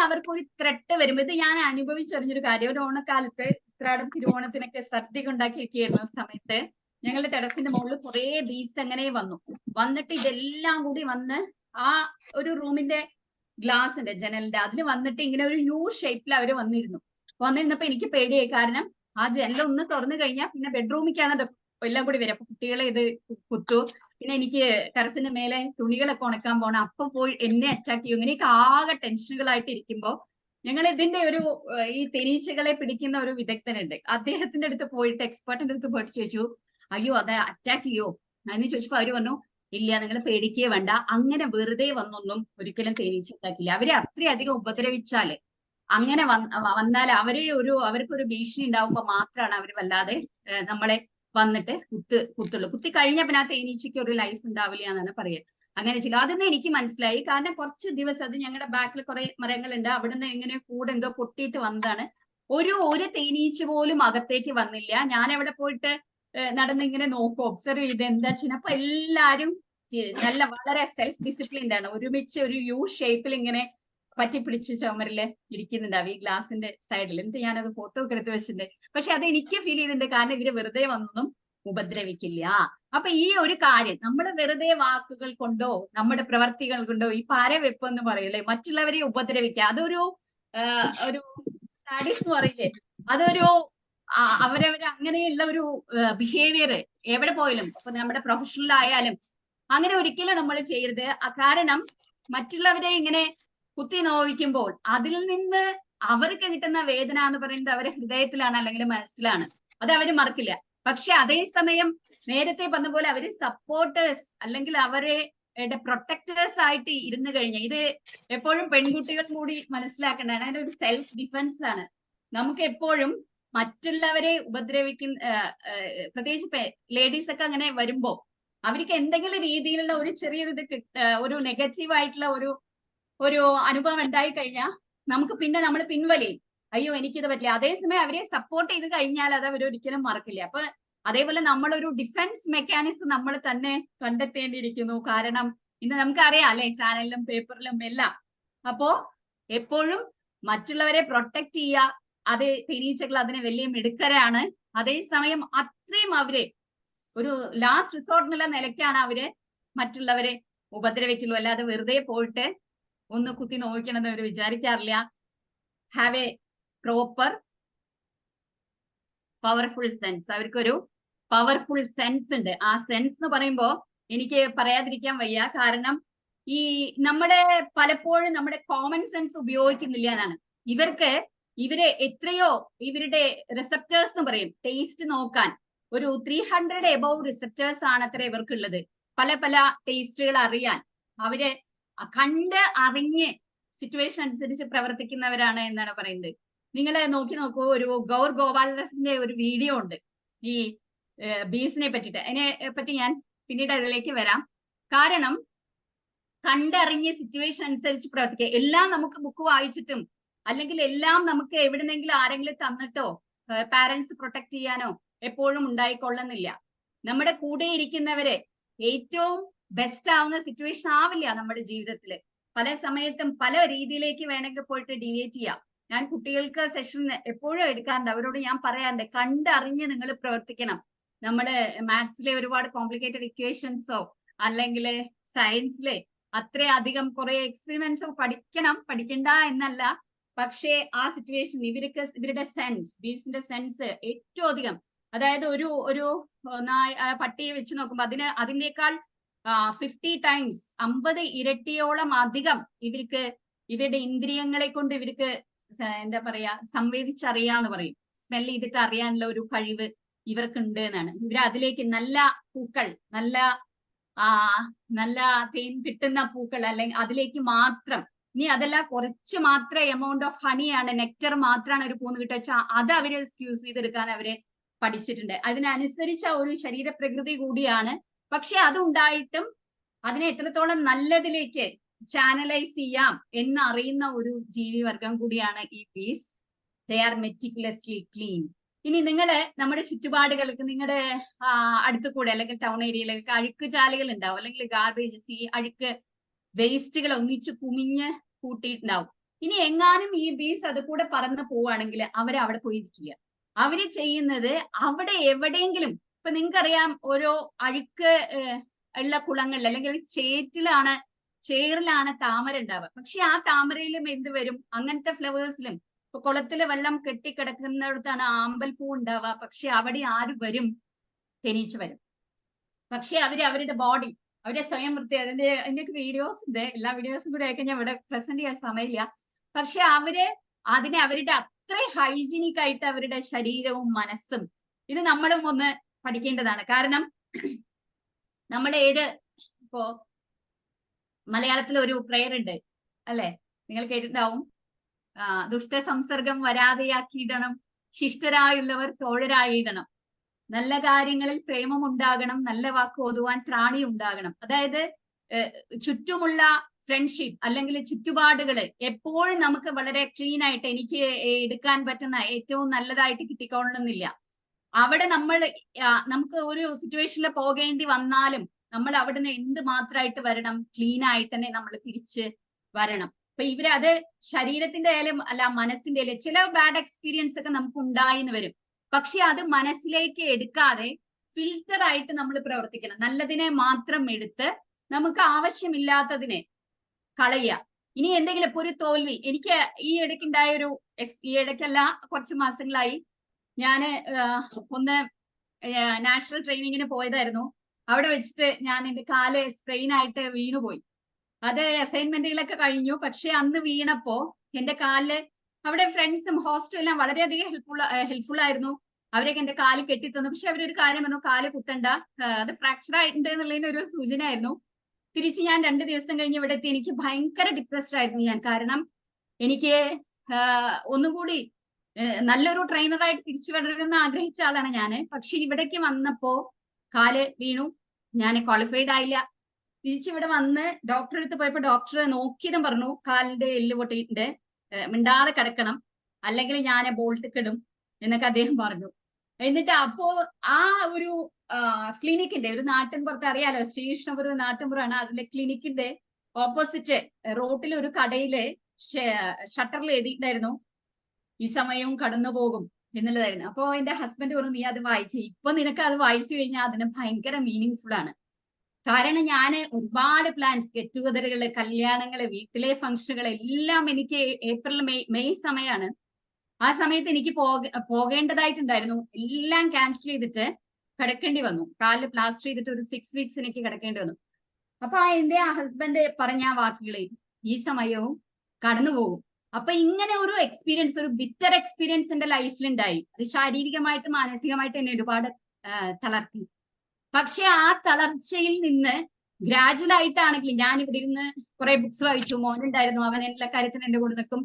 അവർക്കൊരു ത്രെട്ട് വരുമ്പോ, ഇത് ഞാൻ അനുഭവിച്ചറിഞ്ഞൊരു കാര്യം. ഒരു ഓണക്കാലത്ത് ഉത്രാടം തിരുവോണത്തിനൊക്കെ സദ്യ ഉണ്ടാക്കിയിരിക്കുന്ന സമയത്ത് ഞങ്ങളുടെ ടെറസിന്റെ മുകളിൽ കുറെ ബീസ് അങ്ങനെ വന്നിട്ട് ഇതെല്ലാം കൂടി വന്ന് ആ ഒരു റൂമിന്റെ ഗ്ലാസിന്റെ ജനലിന്റെ അതിൽ വന്നിട്ട് ഇങ്ങനെ ഒരു യു ഷേപ്പിൽ അവര് വന്നിരുന്നപ്പോ എനിക്ക് പേടിയായി. കാരണം ആ ജനലൊന്ന് തുറന്നു കഴിഞ്ഞാൽ പിന്നെ ബെഡ്റൂമിലേക്കാണ് അത് എല്ലാം കൂടി വരും. അപ്പൊ കുട്ടികളെ ഇത് കുത്തു. പിന്നെ എനിക്ക് ടെറസിന്റെ മേലെ തുണികളൊക്കെ ഉണക്കാൻ പോണം, അപ്പൊ പോയി എന്നെ അറ്റാക്ക് ചെയ്യും. ഇങ്ങനെയൊക്കെ ആകെ ടെൻഷനുകളായിട്ട് ഇരിക്കുമ്പോ ഞങ്ങൾ ഇതിന്റെ ഈ തേനീച്ചകളെ പിടിക്കുന്ന ഒരു വിദഗ്ധനുണ്ട്, അദ്ദേഹത്തിന്റെ അടുത്ത് പോയിട്ട്, എക്സ്പെർട്ടിന്റെ അടുത്ത് പോയിട്ട് ചോദിച്ചു, അയ്യോ അത് അറ്റാക്ക് ചെയ്യോ എന്ന് ചോദിച്ചപ്പോ അവര് പറഞ്ഞു, ഇല്ല നിങ്ങൾ പേടിക്കേ വേണ്ട, അങ്ങനെ വെറുതെ വന്നൊന്നും ഒരിക്കലും തേനീച്ച അറ്റാക്കില്ല. അവരെ അത്രയധികം ഉപദ്രവിച്ചാല്, അങ്ങനെ വന്നാൽ അവർക്കൊരു ഭീഷണി ഉണ്ടാവുമ്പോ മാത്രമാണ് അവർ വല്ലാതെ നമ്മളെ വന്നിട്ട് കുത്തുള്ളൂ. കുത്തി കഴിഞ്ഞാൽ പിന്നെ ആ തേനീച്ചയ്ക്ക് ഒരു ലൈഫ് ഉണ്ടാവില്ല എന്നാണ് പറയുക. അങ്ങനെ ചെയ്യും. അതൊന്നും എനിക്ക് മനസ്സിലായി. കാരണം കുറച്ച് ദിവസം അത് ഞങ്ങളുടെ ബാക്കിൽ കുറെ മരങ്ങളുണ്ട്, അവിടുന്ന് ഇങ്ങനെ കൂടെ എന്തോ പൊട്ടിയിട്ട് വന്നതാണ്. ഒരു തേനീച്ച പോലും അകത്തേക്ക് വന്നില്ല. ഞാൻ അവിടെ പോയിട്ട് നടന്ന് ഇങ്ങനെ നോക്കും, ഒബ്സർവ് ചെയ്ത് എന്താ ചെയ്യുന്നത്. അപ്പൊ എല്ലാരും വളരെ സെൽഫ് ഡിസിപ്ലിൻഡ് ആണ്. ഒരുമിച്ച് ഒരു യു ഷേപ്പിൽ ഇങ്ങനെ പറ്റിപ്പിടിച്ച് ചുമരില് ഇരിക്കുന്നുണ്ടാവും ഈ ഗ്ലാസിന്റെ സൈഡിൽ. എന്നിട്ട് ഞാനത് ഫോട്ടോ ഒക്കെ എടുത്ത് വെച്ചിട്ടുണ്ട്. പക്ഷെ അത് എനിക്ക് ഫീൽ ചെയ്തിട്ടുണ്ട്, കാരണം ഇവര് വെറുതെ വന്നൊന്നും ഉപദ്രവിക്കില്ല. അപ്പൊ ഈ ഒരു കാര്യം നമ്മൾ വെറുതെ വാക്കുകൾ കൊണ്ടോ നമ്മുടെ പ്രവർത്തികൾ കൊണ്ടോ ഈ പാരവെപ്പ് എന്ന് പറയില്ലേ, മറ്റുള്ളവരെ ഉപദ്രവിക്കുക, അതൊരു ഒരു സ്റ്റാഡിസ് എന്ന് പറയില്ലേ, അതൊരു അവരവർ അങ്ങനെയുള്ള ഒരു ബിഹേവിയർ എവിടെ പോയാലും, അപ്പൊ നമ്മുടെ പ്രൊഫഷണൽ ആയാലും അങ്ങനെ ഒരിക്കലും നമ്മൾ ചെയ്യരുത്. കാരണം മറ്റുള്ളവരെ ഇങ്ങനെ കുത്തി നോവിക്കുമ്പോൾ അതിൽ നിന്ന് അവർക്ക് കിട്ടുന്ന വേദന എന്ന് പറയുന്നത് അവരുടെ ഹൃദയത്തിലാണ് അല്ലെങ്കിൽ മനസ്സിലാണ്, അത് അവർ മറക്കില്ല. പക്ഷെ അതേസമയം നേരത്തെ പറഞ്ഞ പോലെ അവര് സപ്പോർട്ടേഴ്സ് അല്ലെങ്കിൽ അവരുടെ പ്രൊട്ടക്ടേഴ്സ് ആയിട്ട് ഇരുന്ന് കഴിഞ്ഞാൽ, ഇത് എപ്പോഴും പെൺകുട്ടികൾ കൂടി മനസ്സിലാക്കേണ്ടതാണ്, അതിന്റെ ഒരു സെൽഫ് ഡിഫൻസ് ആണ്. നമുക്ക് എപ്പോഴും മറ്റുള്ളവരെ പ്രത്യേകിച്ച് ലേഡീസ് ഒക്കെ അങ്ങനെ വരുമ്പോ അവർക്ക് എന്തെങ്കിലും രീതിയിലുള്ള ഒരു ചെറിയൊരു ഒരു നെഗറ്റീവ് ആയിട്ടുള്ള ഒരു അനുഭവം ഉണ്ടായി കഴിഞ്ഞാൽ നമുക്ക് പിന്നെ നമ്മൾ പിൻവലിയും, അയ്യോ എനിക്കിത് പറ്റില്ല. അതേസമയം അവരെ സപ്പോർട്ട് ചെയ്ത് കഴിഞ്ഞാൽ അത് അവരൊരിക്കലും മറക്കില്ല. അപ്പൊ അതേപോലെ നമ്മളൊരു ഡിഫൻസ് മെക്കാനിസം നമ്മൾ തന്നെ കണ്ടെത്തേണ്ടിയിരിക്കുന്നു. കാരണം ഇന്ന് നമുക്കറിയാം അല്ലെ, ചാനലിലും പേപ്പറിലും എല്ലാം. അപ്പോ എപ്പോഴും മറ്റുള്ളവരെ പ്രൊട്ടക്ട് ചെയ്യുക, അത് തേനീച്ചകൾ അതിന് വലിയ മിടുക്കരാണ്. അതേസമയം അത്രയും അവരെ ഒരു ലാസ്റ്റ് റിസോർട്ട് എന്നുള്ള നിലയ്ക്കാണ് അവര് മറ്റുള്ളവരെ ഉപദ്രവിക്കുള്ളൂ, അല്ലാതെ വെറുതെ പോയിട്ട് ഒന്ന് കുത്തി നോക്കണമെന്ന് അവർ വിചാരിക്കാറില്ല. Have a proper powerful sense, അവർക്കൊരു പവർഫുൾ സെൻസ് ഉണ്ട്. ആ സെൻസ് എന്ന് പറയുമ്പോ എനിക്ക് പറയാതിരിക്കാൻ വയ്യ. കാരണം ഈ നമ്മുടെ പലപ്പോഴും നമ്മുടെ കോമൺ സെൻസ് ഉപയോഗിക്കുന്നില്ല എന്നാണ്. ഇവരെ എത്രയോ ഇവരുടെ റിസപ്റ്റേഴ്സ് എന്ന് പറയും, ടേസ്റ്റ് നോക്കാൻ ഒരു 300 എബവ് റിസപ്റ്റേഴ്സ് ആണ് അത്ര ഇവർക്കുള്ളത്. പല പല ടേസ്റ്റുകൾ അറിയാൻ അവര് കണ്ട് അറിഞ്ഞ് സിറ്റുവേഷൻ അനുസരിച്ച് പ്രവർത്തിക്കുന്നവരാണ് എന്നാണ് പറയുന്നത്. നിങ്ങൾ നോക്കൂ, ഒരു ഗൗർ ഗോപാലദാസിന്റെ ഒരു വീഡിയോ ഉണ്ട് ഈ ബീസിനെ പറ്റിയിട്ട്. അതിനെ പറ്റി ഞാൻ പിന്നീട് അതിലേക്ക് വരാം. കാരണം കണ്ടറിഞ്ഞ് സിറ്റുവേഷൻ അനുസരിച്ച് പ്രവർത്തിക്കുക. എല്ലാം നമുക്ക് ബുക്ക് വായിച്ചിട്ടും അല്ലെങ്കിൽ എല്ലാം നമുക്ക് എവിടുന്നെങ്കിലും ആരെങ്കിലും തന്നിട്ടോ പാരന്റ്സ് പ്രൊട്ടക്ട് ചെയ്യാനോ എപ്പോഴും ഉണ്ടായിക്കൊള്ളുന്നില്ല. നമ്മുടെ കൂടെ ഇരിക്കുന്നവരെ ഏറ്റവും ബെസ്റ്റ് ആവുന്ന സിറ്റുവേഷൻ ആവില്ല നമ്മുടെ ജീവിതത്തിൽ. പല സമയത്തും പല രീതിയിലേക്ക് വേണമെങ്കിൽ പോയിട്ട് ഡീവിയേറ്റ് ചെയ്യാം. ഞാൻ കുട്ടികൾക്ക് സെഷൻ എപ്പോഴും എടുക്കാറുണ്ട്. അവരോട് ഞാൻ പറയാറുണ്ട്, കണ്ടറിഞ്ഞ് നിങ്ങൾ പ്രവർത്തിക്കണം. നമ്മുടെ മാത്സിലെ ഒരുപാട് കോംപ്ലിക്കേറ്റഡ് ഇക്വേഷൻസോ അല്ലെങ്കിൽ സയൻസിലെ അത്രയധികം കുറെ എക്സ്പെരിമെന്റ്സോ പഠിക്കണ്ട എന്നല്ല. പക്ഷേ ആ സിറ്റുവേഷൻ ഇവരുടെ സെൻസ്, ബീസിന്റെ സെൻസ് ഏറ്റവും അധികം, അതായത് ഒരു പട്ടിയെ വെച്ച് നോക്കുമ്പോൾ അതിനേക്കാൾ 50 ടൈംസ് 50 ഇരട്ടിയോളം അധികം ഇവരുടെ ഇന്ദ്രിയങ്ങളെ കൊണ്ട് ഇവർക്ക് എന്താ പറയാ സംവേദിച്ചറിയാന്ന് പറയും. സ്മെൽ ചെയ്തിട്ട് അറിയാനുള്ള ഒരു കഴിവ് ഇവർക്കുണ്ട് എന്നാണ്. അതിലേക്ക് നല്ല പൂക്കൾ, നല്ല തേൻ കിട്ടുന്ന പൂക്കൾ, അല്ലെങ്കിൽ അതിലേക്ക് മാത്രം, ഇനി അതല്ല കുറച്ച് മാത്രം എമൗണ്ട് ഓഫ് ഹണിയാണ്, നെക്ടർ മാത്രമാണ് ഒരു പൂന്ന് കിട്ടുക, അത് അവര് എക്സ്ക്യൂസ് ചെയ്തെടുക്കാൻ അവര് പഠിച്ചിട്ടുണ്ട്. അതിനനുസരിച്ച ഒരു ശരീരപ്രകൃതി കൂടിയാണ്. പക്ഷെ അതുണ്ടായിട്ടും അതിനെ എത്രത്തോളം നല്ലതിലേക്ക് ചാനലൈസ് ചെയ്യാം എന്നറിയുന്ന ഒരു ജീവിവർഗം കൂടിയാണ് ഈ bees. They are meticulously clean. ഇനി നമ്മുടെ ചുറ്റുപാടുകൾക്ക്, നിങ്ങളുടെ അടുത്ത് കൂടെ അല്ലെങ്കിൽ ടൗൺ ഏരിയയിലേക്ക് അഴുക്ക് ചാലുകൾ ഉണ്ടാവും, അല്ലെങ്കിൽ ഗാർബേജസ്, ഈ അഴുക്ക് വേസ്റ്റുകൾ ഒന്നിച്ച് കുമിഞ്ഞ് കൂട്ടിയിട്ടുണ്ടാവും. ഇനി എങ്ങാനും ഈ ബീസ് അത് കൂടെ പറന്ന് പോവുകയാണെങ്കിൽ അവിടെ പോയിരിക്കില്ല. അവര് ചെയ്യുന്നത് അവിടെ എവിടെയെങ്കിലും, ഇപ്പൊ നിങ്ങൾക്കറിയാം ഓരോ അഴുക്ക് ഉള്ള കുളങ്ങളിൽ അല്ലെങ്കിൽ ചേറിലാണ് താമര ഉണ്ടാവുക. പക്ഷെ ആ താമരയിലും എന്ത് വരും, അങ്ങനത്തെ ഫ്ലവേഴ്സിലും ഇപ്പൊ കുളത്തില് വെള്ളം കെട്ടിക്കിടക്കുന്നിടത്താണ് ആമ്പൽപ്പൂ ഉണ്ടാവുക. പക്ഷെ അവിടെ ആര് വരും, തേനീച്ച വരും. പക്ഷെ അവരുടെ ബോഡി, അവരുടെ സ്വയം വൃത്തി, അതിന്റെ വീഡിയോസ് ഉണ്ട്. എല്ലാ വീഡിയോസും കൂടെ ആയിട്ട് ഞാൻ ഇവിടെ പ്രസന്റ് ചെയ്യാൻ സമയമില്ല. പക്ഷെ അതിനെ അവരുടെ അത്രയും ഹൈജീനിക് ആയിട്ട് അവരുടെ ശരീരവും മനസ്സും, ഇത് നമ്മളും ഒന്ന് പഠിക്കേണ്ടതാണ്. കാരണം നമ്മൾ ഇപ്പോ മലയാളത്തിൽ ഒരു പ്രെയർ ഉണ്ട് അല്ലെ, നിങ്ങൾ കേട്ടിട്ടുണ്ടാവും. ദുഷ്ട സംസർഗം വരാതെയാക്കിയിടണം, ശിഷ്ടരായുള്ളവർ തോഴരായിടണം, നല്ല കാര്യങ്ങളിൽ പ്രേമം ഉണ്ടാകണം, നല്ല വാക്ക് ഓതുവാൻ ത്രാണി ഉണ്ടാകണം. അതായത് ചുറ്റുമുള്ള ഫ്രണ്ട്ഷിപ്പ് അല്ലെങ്കിൽ ചുറ്റുപാടുകള് എപ്പോഴും നമുക്ക് വളരെ ക്ലീൻ ആയിട്ട് എനിക്ക് എടുക്കാൻ പറ്റുന്ന ഏറ്റവും നല്ലതായിട്ട് കിട്ടിക്കൊള്ളണമെന്നില്ല. അവിടെ നമുക്ക് ഒരു സിറ്റുവേഷനിൽ പോകേണ്ടി വന്നാലും നമ്മൾ അവിടുന്ന് എന്ത് മാത്രമായിട്ട് വരണം, ക്ലീൻ ആയിട്ട് തന്നെ നമ്മൾ തിരിച്ച് വരണം. അപ്പൊ അത് ശരീരത്തിന്റെ ആയാലും അല്ല മനസ്സിന്റെ ആയാലും ചില ബാഡ് എക്സ്പീരിയൻസ് ഒക്കെ നമുക്ക് ഉണ്ടായിന്ന് വരും. പക്ഷെ അത് മനസ്സിലേക്ക് എടുക്കാതെ ഫിൽറ്റർ ആയിട്ട് നമ്മൾ പ്രവർത്തിക്കണം. നല്ലതിനെ മാത്രം എടുത്ത് നമുക്ക് ആവശ്യമില്ലാത്തതിനെ കളയുക. ഇനി എന്തെങ്കിലും ഇപ്പൊ ഒരു തോൽവി, എനിക്ക് ഈ ഇടയ്ക്കുണ്ടായ ഒരു ഈ ഇടയ്ക്കല്ല, കുറച്ച് മാസങ്ങളായി ഞാന് ഒന്ന് നാഷണൽ ട്രെയിനിങ്ങിന് പോയതായിരുന്നു. അവിടെ വെച്ചിട്ട് ഞാൻ എന്റെ കാല് സ്ട്രെയിൻ ആയിട്ട് വീണുപോയി. അത് അസൈൻമെന്റുകളൊക്കെ കഴിഞ്ഞു. പക്ഷെ അന്ന് വീണപ്പോ എന്റെ കാലില് അവിടെ ഫ്രണ്ട്സും ഹോസ്റ്റലും എല്ലാം വളരെയധികം ഹെൽപ്ഫുൾ ആയിരുന്നു. അവരൊക്കെ എന്റെ കാല് കെട്ടിത്തന്നു. പക്ഷെ അവരൊരു കാര്യം പറഞ്ഞു, കാല് കുത്തണ്ട, അത് ഫ്രാക്ചർ ആയിട്ടുണ്ട് എന്നുള്ളതിന് ഒരു സൂചന ആയിരുന്നു. തിരിച്ച് ഞാൻ 2 ദിവസം കഴിഞ്ഞ് ഇവിടെ എത്തി. എനിക്ക് ഭയങ്കര ഡിപ്രസ്ഡ് ആയിരുന്നു ഞാൻ. കാരണം എനിക്ക് ഒന്നുകൂടി നല്ലൊരു ട്രെയിനറായിട്ട് തിരിച്ചു വരണമെന്ന് ആഗ്രഹിച്ച ആളാണ് ഞാന്. പക്ഷെ ഇവിടേക്ക് വന്നപ്പോ കാല് വീണു, ഞാൻ ക്വാളിഫൈഡ് ആയില്ല. തിരിച്ചിവിടെ വന്ന് ഡോക്ടറെ അടുത്ത് പോയപ്പോ ഡോക്ടർ നോക്കിയതും പറഞ്ഞു, കാലിന്റെ എല്ല് പൊട്ടിയിട്ടുണ്ട്, മിണ്ടാതെ കിടക്കണം, അല്ലെങ്കിൽ ഞാൻ ബോൾട്ട് കിടും എന്നൊക്കെ അദ്ദേഹം പറഞ്ഞു. എന്നിട്ട് അപ്പോ ആ ഒരു ക്ലിനിക്കിന്റെ, ഒരു നാട്ടിൻപുറത്ത് അറിയാലോ, ശ്രീകൃഷ്ണപുരം നാട്ടിൻപുറമാണ്, അതിലെ ക്ലിനിക്കിന്റെ ഓപ്പോസിറ്റ് റോട്ടിൽ ഒരു കടയില് ഷട്ടറിൽ എഴുതിയിട്ടുണ്ടായിരുന്നു, ഈ സമയവും കടന്നു പോകും എന്നുള്ളതായിരുന്നു. അപ്പോ എന്റെ ഹസ്ബൻഡ് പറഞ്ഞു, നീ അത് വായിച്ചു, ഇപ്പൊ നിനക്ക് അത് വായിച്ചു കഴിഞ്ഞാൽ അതിന് ഭയങ്കര മീനിങ് ഫുൾ ആണ്. കാരണം ഞാൻ ഒരുപാട് പ്ലാൻസ്, ഗെറ്റ് ടുഗദറുകള്, കല്യാണങ്ങള്, വീട്ടിലെ ഫംഗ്ഷനുകൾ എല്ലാം എനിക്ക് ഏപ്രിൽ മെയ് സമയമാണ്. ആ സമയത്ത് എനിക്ക് പോകേണ്ടതായിട്ടുണ്ടായിരുന്നു. എല്ലാം ക്യാൻസൽ ചെയ്തിട്ട് കിടക്കേണ്ടി വന്നു. കാലിൽ പ്ലാസ്റ്റർ ചെയ്തിട്ട് ഒരു 6 weeks എനിക്ക് കിടക്കേണ്ടി വന്നു. അപ്പൊ എന്റെ ഹസ്ബൻഡ് പറഞ്ഞ ആ വാക്കുകളെ, ഈ സമയവും കടന്നു പോകും. അപ്പൊ ഇങ്ങനെ ഒരു എക്സ്പീരിയൻസ്, ഒരു ബിറ്റർ എക്സ്പീരിയൻസ് എന്റെ ലൈഫിൽ ഉണ്ടായി. അത് ശാരീരികമായിട്ടും മാനസികമായിട്ടും എന്നെ ഒരുപാട് തളർത്തി. പക്ഷെ ആ തളർച്ചയിൽ നിന്ന് ഗ്രാജുവൽ ആയിട്ടാണെങ്കിലും, ഞാൻ ഇവിടെ ഇരുന്ന് കുറെ ബുക്സ് വായിച്ചു, മോനുണ്ടായിരുന്നു, അവൻ എല്ലാ കാര്യത്തിനും എന്റെ കൂടെ നിൽക്കും.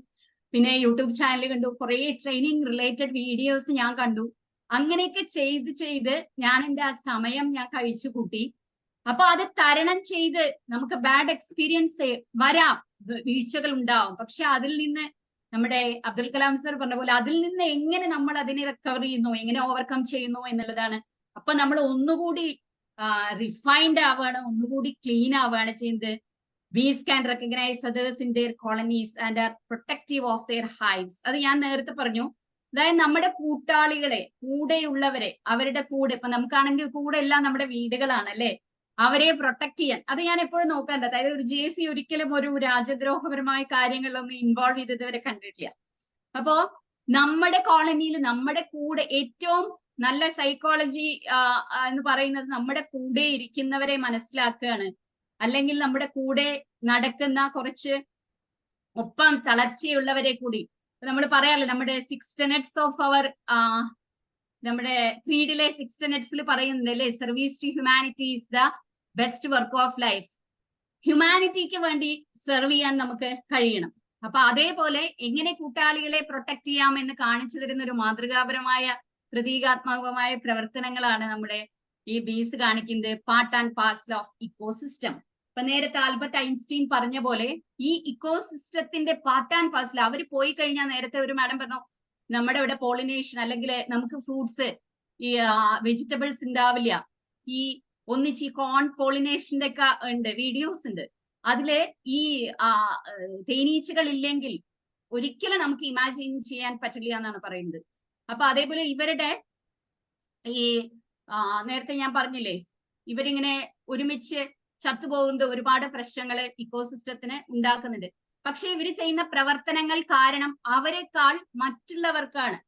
പിന്നെ യൂട്യൂബ് ചാനൽ കണ്ടു, കുറെ ട്രെയിനിങ് റിലേറ്റഡ് വീഡിയോസ് ഞാൻ കണ്ടു. അങ്ങനെയൊക്കെ ചെയ്ത് ഞാൻ എന്റെ ആ സമയം ഞാൻ കഴിച്ചു കൂട്ടി. അപ്പൊ അത് തരണം ചെയ്ത്, നമുക്ക് ബാഡ് എക്സ്പീരിയൻസ് വരാം, വീഴ്ചകൾ ഉണ്ടാവും, പക്ഷെ അതിൽ നിന്ന് നമ്മുടെ അബ്ദുൽ കലാം സർ പറഞ്ഞ പോലെ അതിൽ നിന്ന് എങ്ങനെ നമ്മൾ അതിനെ റിക്കവർ ചെയ്യുന്നു, എങ്ങനെ ഓവർകം ചെയ്യുന്നു എന്നുള്ളതാണ്. അപ്പൊ നമ്മൾ ഒന്നുകൂടി റിഫൈൻഡ് ആവുകയാണ്, ഒന്നുകൂടി ക്ലീൻ ആവുകയാണ് ചെയ്യുന്നത്. Bees can recognize others in their colonies and are protective of their hives. അത് ഞാൻ നേരത്തെ പറഞ്ഞു. അതായത് നമ്മുടെ കൂട്ടാളികളെ, കൂടെയുള്ളവരെ, അവരുടെ കൂടെ, ഇപ്പൊ നമുക്കാണെങ്കിൽ കൂടെ എല്ലാം നമ്മുടെ വീടുകളാണ് അല്ലെ, അവരെ പ്രൊട്ടക്ട് ചെയ്യാൻ. അത് ഞാൻ എപ്പോഴും നോക്കാറുണ്ട്. അതായത് ഒരു JC ഒരിക്കലും ഒരു രാജ്യദ്രോഹപരമായ കാര്യങ്ങളിലൊന്നും ഇൻവോൾവ് ചെയ്ത് ഇതുവരെ കണ്ടിട്ടില്ല. അപ്പോ നമ്മുടെ കോളനിയിൽ നമ്മുടെ കൂടെ ഏറ്റവും നല്ല സൈക്കോളജി എന്ന് പറയുന്നത് നമ്മുടെ കൂടെ ഇരിക്കുന്നവരെ മനസ്സിലാക്കുകയാണ്. അല്ലെങ്കിൽ നമ്മുടെ കൂടെ നടക്കുന്ന കുറച്ച് ഒപ്പം തളർച്ചയുള്ളവരെ കൂടി, നമ്മൾ പറയാറില്ല, നമ്മുടെ 6 tenets ഓഫ് അവർ, നമ്മുടെ ക്രീഡിലെ 6 tenets പറയുന്നുണ്ട് അല്ലെ, service to humanity is the best work of life. ഹ്യൂമാനിറ്റിക്ക് വേണ്ടി സെർവ് ചെയ്യാൻ നമുക്ക് കഴിയണം. അപ്പൊ അതേപോലെ എങ്ങനെ കൂട്ടാളികളെ പ്രൊട്ടക്ട് ചെയ്യാമെന്ന് കാണിച്ചു തരുന്ന ഒരു മാതൃകാപരമായ പ്രതീകാത്മകമായ പ്രവർത്തനങ്ങളാണ് നമ്മുടെ ഈ ബീസ് കാണിക്കുന്നത്. Part and parcel of ecosystem. ഇപ്പൊ നേരത്തെ ആൽബർട്ട് ഐൻസ്റ്റീൻ പറഞ്ഞ പോലെ ഈ ഇക്കോസിസ്റ്റത്തിന്റെ പാർട്ട് ആൻഡ് പാർസൽ, അവർ പോയി കഴിഞ്ഞാൽ, നേരത്തെ ഒരു മാഡം പറഞ്ഞു, നമ്മുടെ ഇവിടെ പോളിനേഷൻ അല്ലെങ്കിൽ നമുക്ക് ഫ്രൂട്ട്സ്, ഈ വെജിറ്റബിൾസ് ഉണ്ടാവില്ല. ഈ ഒന്നിച്ച് ഈ കോൺ പോളിനേഷന്റെ ഒക്കെ ഉണ്ട്, വീഡിയോസ് ഉണ്ട്. അതില് ഈ തേനീച്ചകൾ ഇല്ലെങ്കിൽ ഒരിക്കലും നമുക്ക് ഇമാജിൻ ചെയ്യാൻ പറ്റില്ല എന്നാണ് പറയുന്നത്. അപ്പൊ അതേപോലെ ഇവരുടെ ഈ നേരത്തെ ഞാൻ പറഞ്ഞില്ലേ, ഇവരിങ്ങനെ ഒരുമിച്ച് ചത്തുപോകുന്ന ഒരുപാട് പ്രശ്നങ്ങൾ ഇക്കോസിസ്റ്റത്തിന് ഉണ്ടാക്കുന്നുണ്ട്. പക്ഷെ ഇവർ ചെയ്യുന്ന പ്രവർത്തനങ്ങൾ കാരണം അവരെക്കാൾ മറ്റുള്ളവർക്കാണ്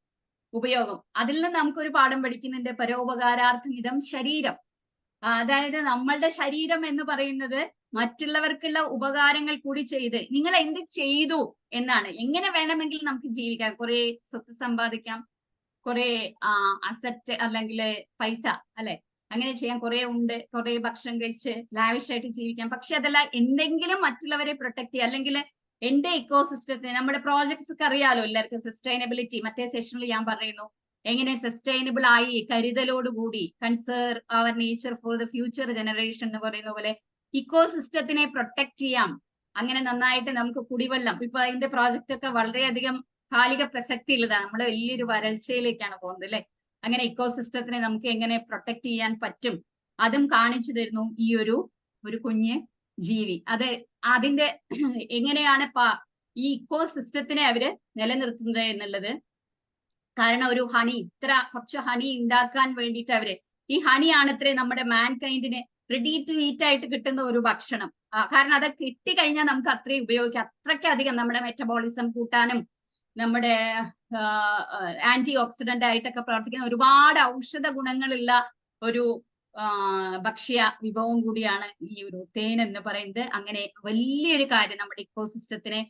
ഉപയോഗം. അതിൽ നിന്ന് നമുക്കൊരു പാഠം പഠിക്കുന്നുണ്ട്. പരോപകാരാർത്ഥം ഇതം ശരീരം. അതായത് നമ്മളുടെ ശരീരം എന്ന് പറയുന്നത് മറ്റുള്ളവർക്കുള്ള ഉപകാരങ്ങൾ കൂടി ചെയ്ത്, നിങ്ങൾ എന്ത് ചെയ്തു എന്നാണ്. എങ്ങനെ വേണമെങ്കിലും നമുക്ക് ജീവിക്കാം, കുറെ സ്വത്ത് സമ്പാദിക്കാം, കുറെ അസറ്റ് അല്ലെങ്കിൽ പൈസ അല്ലെ, അങ്ങനെ ചെയ്യാൻ, കുറെ ഉണ്ട്, കുറെ ഭക്ഷണം കഴിച്ച് ലാവിഷായിട്ട് ജീവിക്കാം. പക്ഷെ അതല്ല, എന്തെങ്കിലും മറ്റുള്ളവരെ പ്രൊട്ടക്ട് ചെയ്യുക, അല്ലെങ്കിൽ എന്റെ ഇക്കോസിസ്റ്റത്തിന്, നമ്മുടെ പ്രോജക്ട്സ് ഒക്കെ അറിയാലോ എല്ലാവർക്കും, സസ്റ്റൈനബിലിറ്റി. മറ്റേ സെഷനിൽ ഞാൻ പറയുന്നു എങ്ങനെ സസ്റ്റൈനബിൾ ആയി കരുതലോടുകൂടി conserve our nature for the future generation എന്ന് പറയുന്ന പോലെ ഇക്കോസിസ്റ്റത്തിനെ പ്രൊട്ടക്ട് ചെയ്യാം. അങ്ങനെ നന്നായിട്ട് നമുക്ക് കുടിവെള്ളം, ഇപ്പൊ അതിന്റെ പ്രോജക്റ്റ് ഒക്കെ വളരെയധികം കാലിക പ്രസക്തി ഉള്ളതാണ്. നമ്മൾ വലിയൊരു വരൾച്ചയിലേക്കാണ് പോകുന്നത് അല്ലെ. അങ്ങനെ ഇക്കോസിസ്റ്റത്തിനെ നമുക്ക് എങ്ങനെ പ്രൊട്ടക്ട് ചെയ്യാൻ പറ്റും, അതും കാണിച്ചു തരുന്നു ഈ ഒരു കുഞ്ഞ് ജീവി. അത് അതിന്റെ എങ്ങനെയാണ് ഈ ഇക്കോസിസ്റ്റത്തിനെ അവര് നിലനിർത്തുന്നത് എന്നുള്ളത്. കാരണം ഒരു ഹണി, ഇത്ര കുറച്ച് ഹണി ഉണ്ടാക്കാൻ വേണ്ടിയിട്ട് അവര് ഈ ഹണിയാണ് അത്രേ നമ്മുടെ മാൻകൈൻഡിന് റെഡി ടു ഈറ്റ് ആയിട്ട് കിട്ടുന്ന ഒരു ഭക്ഷണം. കാരണം അത് കിട്ടിക്കഴിഞ്ഞാൽ നമുക്ക് അത്രയും ഉപയോഗിക്കാം. അത്രയ്ക്കധികം നമ്മുടെ മെറ്റബോളിസം കൂട്ടാനും നമ്മുടെ ആന്റി ഓക്സിഡന്റ് ആയിട്ടൊക്കെ പ്രവർത്തിക്കുന്ന ഒരുപാട് ഔഷധ ഗുണങ്ങളുള്ള ഒരു ഭക്ഷ്യ വിഭവം കൂടിയാണ് ഈ ഒരു തേൻ എന്ന് പറയുന്നത്. അങ്ങനെ വലിയൊരു കാര്യം നമ്മുടെ ഇക്കോസിസ്റ്റത്തിനെ